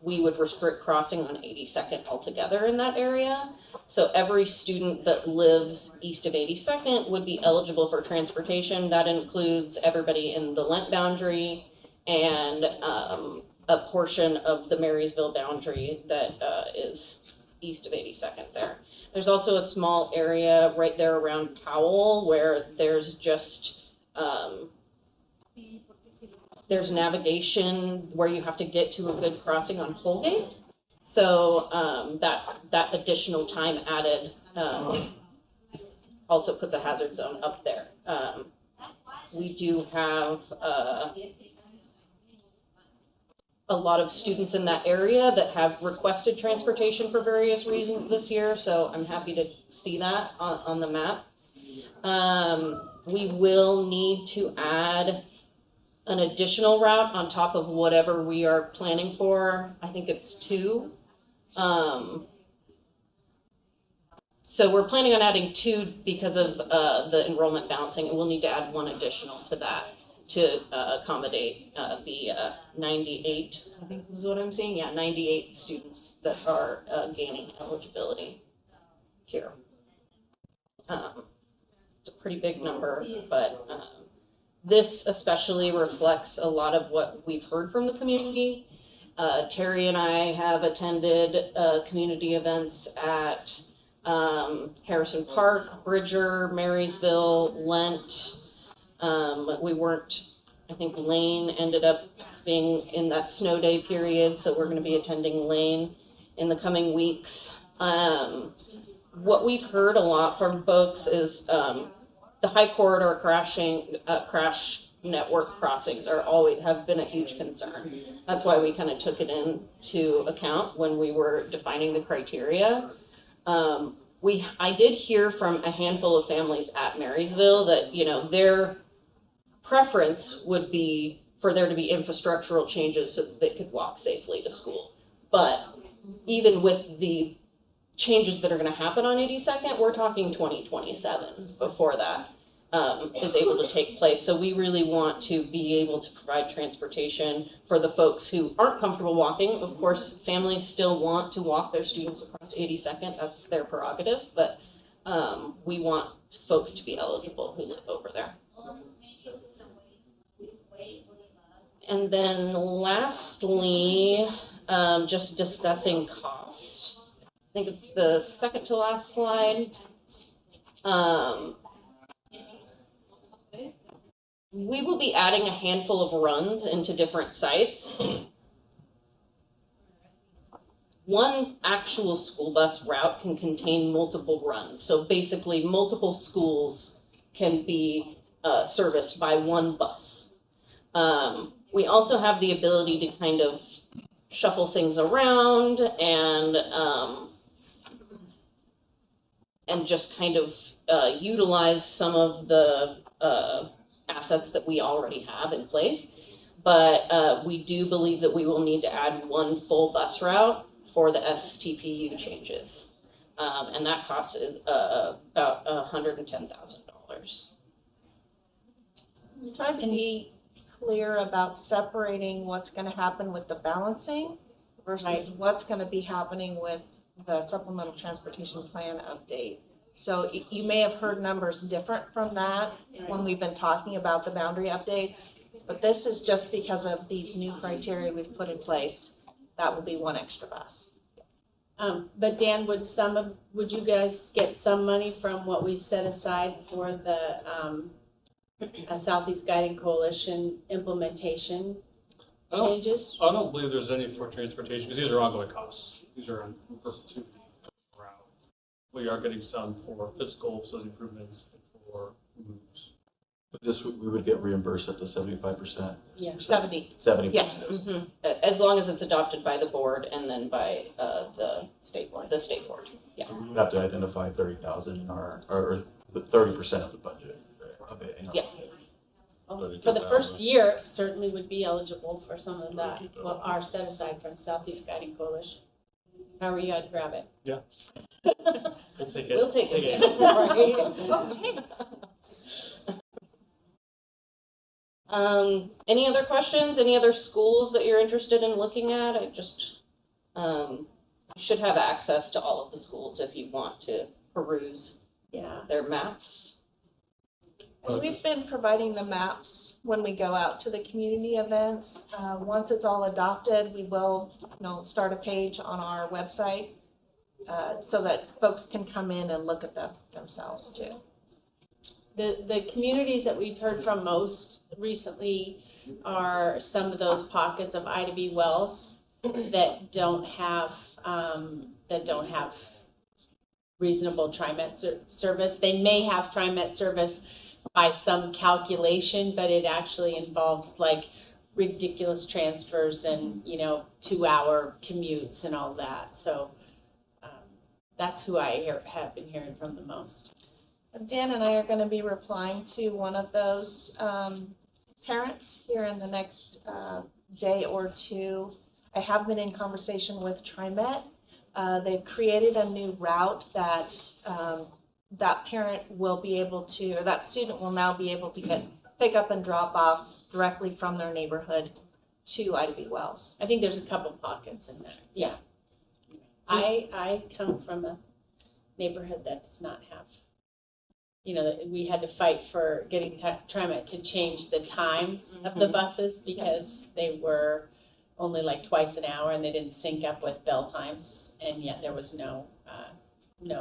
we would restrict crossing on 82nd altogether in that area. So every student that lives east of 82nd would be eligible for transportation. That includes everybody in the Lent boundary and a portion of the Marysville boundary that is east of 82nd there. There's also a small area right there around Powell where there's just, there's navigation where you have to get to a good crossing on Holgate. So that additional time added also puts a hazard zone up there. We do have a lot of students in that area that have requested transportation for various reasons this year, so I'm happy to see that on the map. We will need to add an additional route on top of whatever we are planning for. I think it's 2. So we're planning on adding 2 because of the enrollment balancing, and we'll need to add 1 additional to that to accommodate the 98, I think is what I'm seeing. Yeah, 98 students that are gaining eligibility here. It's a pretty big number, but this especially reflects a lot of what we've heard from the community. Terry and I have attended community events at Harrison Park, Bridger, Marysville, Lent. We weren't, I think Lane ended up being in that snow day period, so we're going to be attending Lane in the coming weeks. What we've heard a lot from folks is the high corridor crash network crossings have been a huge concern. That's why we kind of took it into account when we were defining the criteria. I did hear from a handful of families at Marysville that, their preference would be for there to be infrastructural changes so that they could walk safely to school. But even with the changes that are going to happen on 82nd, we're talking 2027 before that is able to take place. So we really want to be able to provide transportation for the folks who aren't comfortable walking. Of course, families still want to walk their students across 82nd. That's their prerogative, but we want folks to be eligible who live over there. And then lastly, just discussing cost. I think it's the second to last slide. We will be adding a handful of runs into different sites. One actual school bus route can contain multiple runs. So basically multiple schools can be serviced by one bus. We also have the ability to kind of shuffle things around and just kind of utilize some of the assets that we already have in place. But we do believe that we will need to add one full bus route for the STPU changes. And that cost is about $110,000. I'm trying to be clear about separating what's gonna happen with the balancing versus what's gonna be happening with the supplemental transportation plan update. So you may have heard numbers different from that when we've been talking about the boundary updates, but this is just because of these new criteria we've put in place. That will be one extra bus. But Dan, would you guys get some money from what we set aside for the Southeast Guiding Coalition implementation changes? I don't believe there's any for transportation, because these are ongoing costs. These are in perpetuity around. We are getting some for physical facility improvements and for moves. But this, we would get reimbursed at the 75%? Yeah. 70. 70%? Yes. Mm-hmm. As long as it's adopted by the board and then by the state board. The state board, yeah. We would have to identify 30,000 in our, or the 30% of the budget of it in our budget. For the first year, it certainly would be eligible for some of that, what are set aside from Southeast Guiding Coalition. How are you, I'd grab it. Yeah. We'll take it. We'll take it. Any other questions? Any other schools that you're interested in looking at? I just, you should have access to all of the schools if you want to peruse their maps. And we've been providing the maps when we go out to the community events. Once it's all adopted, we will, start a page on our website so that folks can come in and look at them themselves too. The communities that we've heard from most recently are some of those pockets of Ida B. Wells that don't have reasonable TriMet service. They may have TriMet service by some calculation, but it actually involves like ridiculous transfers and 2-hour commutes and all that. So that's who I have been hearing from the most. Dan and I are going to be replying to one of those parents here in the next day or two. I have been in conversation with TriMet. They've created a new route that that parent will be able to, or that student will now be able to pick up and drop off directly from their neighborhood to Ida B. Wells. I think there's a couple pockets in there. Yeah. I come from a neighborhood that does not have, we had to fight for getting TriMet to change the times of the buses because they were only like twice an hour and they didn't sync up with bell times, and yet there was no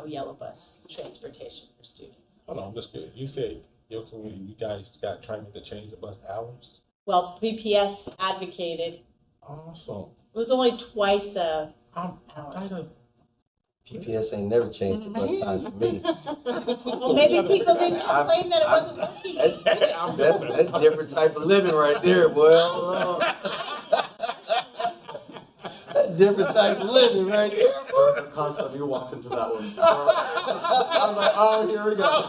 yellow bus transportation for students. Hold on, I'm just kidding. You said your community, you guys got TriMet to change the bus hours? Well, PPS advocated. Awesome. It was only twice a hour. PPS ain't never changed the bus times for me. Well, maybe people didn't complain that it wasn't working. That's different type of living right there, boy. Different type of living right there, boy. The concept, you walked into that one. I was like, oh, here we go.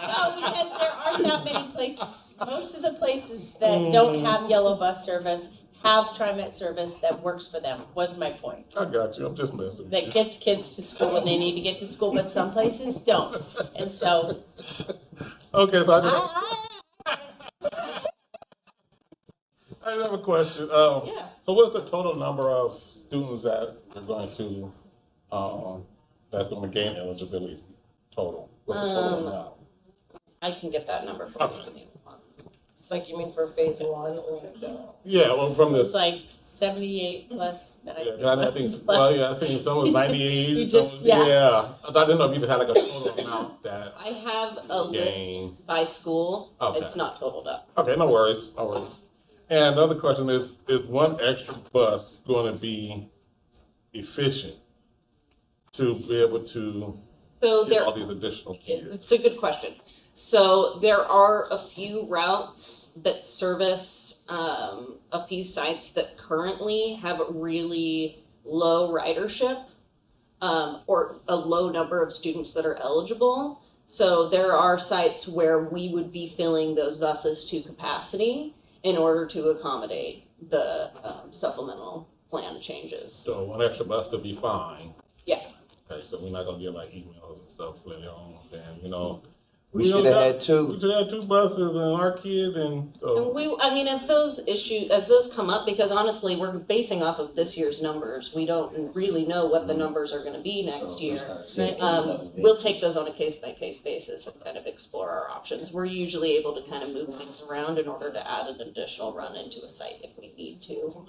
No, because there aren't that many places. Most of the places that don't have yellow bus service have TriMet service that works for them, was my point. I got you. I'm just messing with That you. gets kids to school when they need to get to school, but some places don't. And so. Okay, so I have a question. Yeah. So what's the total number of students that you're going to, that's going to gain eligibility total? What's the total amount? I can get that number for you. Like you mean for phase one? Yeah, well, from It's this. like 78 plus 90. Yeah, I think, I think some was 98. You some just, was- yeah. I didn't know if you just had like a total amount that. I have a Gain. list by school. Okay. It's not totaled up. Okay, no worries, no worries. And another question is one extra bus going to be efficient to be able to So get there, all these additional kids? it's a good question. So there are a few routes that service a few sites that currently have really low ridership or a low number of students that are eligible. So there are sites where we would be filling those buses to capacity in order to accommodate the supplemental plan changes. So one extra bus would be fine. Yeah. Okay, so we're not gonna get like emails and stuff later on, and you know. We should have had two. We should have 2 buses and our kid and so. And I mean, as those come up, because honestly, we're basing off of this year's numbers. We don't really know what the numbers are gonna be next year. We'll take those on a case-by-case basis and kind of explore our options. We're usually able to kind of move things around in order to add an additional run into a site if we need to.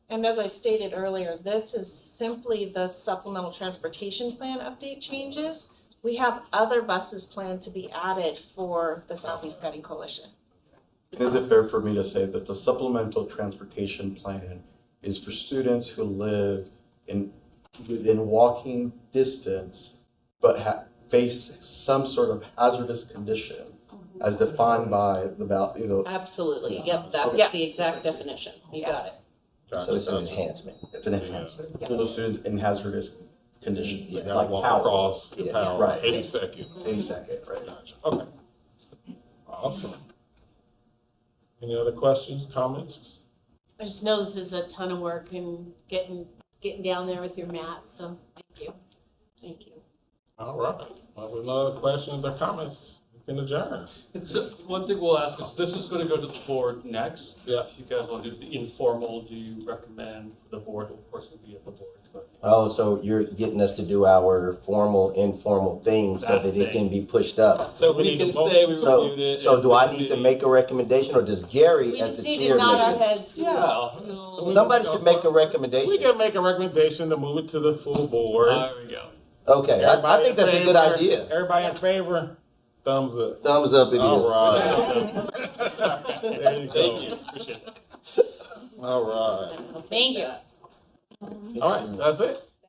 And as I stated earlier, this is simply the supplemental transportation plan update changes. We have other buses planned to be added for the Southeast Guiding Coalition. Is it fair for me to say that the supplemental transportation plan is for students who live within walking distance, but face some sort of hazardous condition as defined by the Absolutely, yep, that's the exact definition. You got it. So it's an enhancement. It's an enhancement for those students in hazardous conditions, You gotta like walk power. across the power, Right. 82nd. 82nd, right? Gotcha. Okay. Awesome. Any other questions, comments? I just know this is a ton of work and getting down there with your maps, so thank you. Thank you. All right. Well, with no other questions or comments, we can adjourn. So one thing we'll ask is, this is gonna go to the board next. Yeah. If you guys want to do the informal, do you recommend the board, of course, it'll be at the board, but Oh, so you're getting us to do our formal, informal things so That that it thing. can be pushed up. so We we need can to vote. say we reviewed it. So and do I the need to committee- make a recommendation, or does Gary We as just the need chair to nod our make it? heads to Well, Somebody should make a We recommendation. can make a recommendation to move it to the full board. there we go. Okay, I Everybody think that's in a good favor? idea. Everybody in favor? Thumbs up. Thumbs up it is. All right. There you go. Thank you, appreciate it. All right. Thank you. All right, that's it.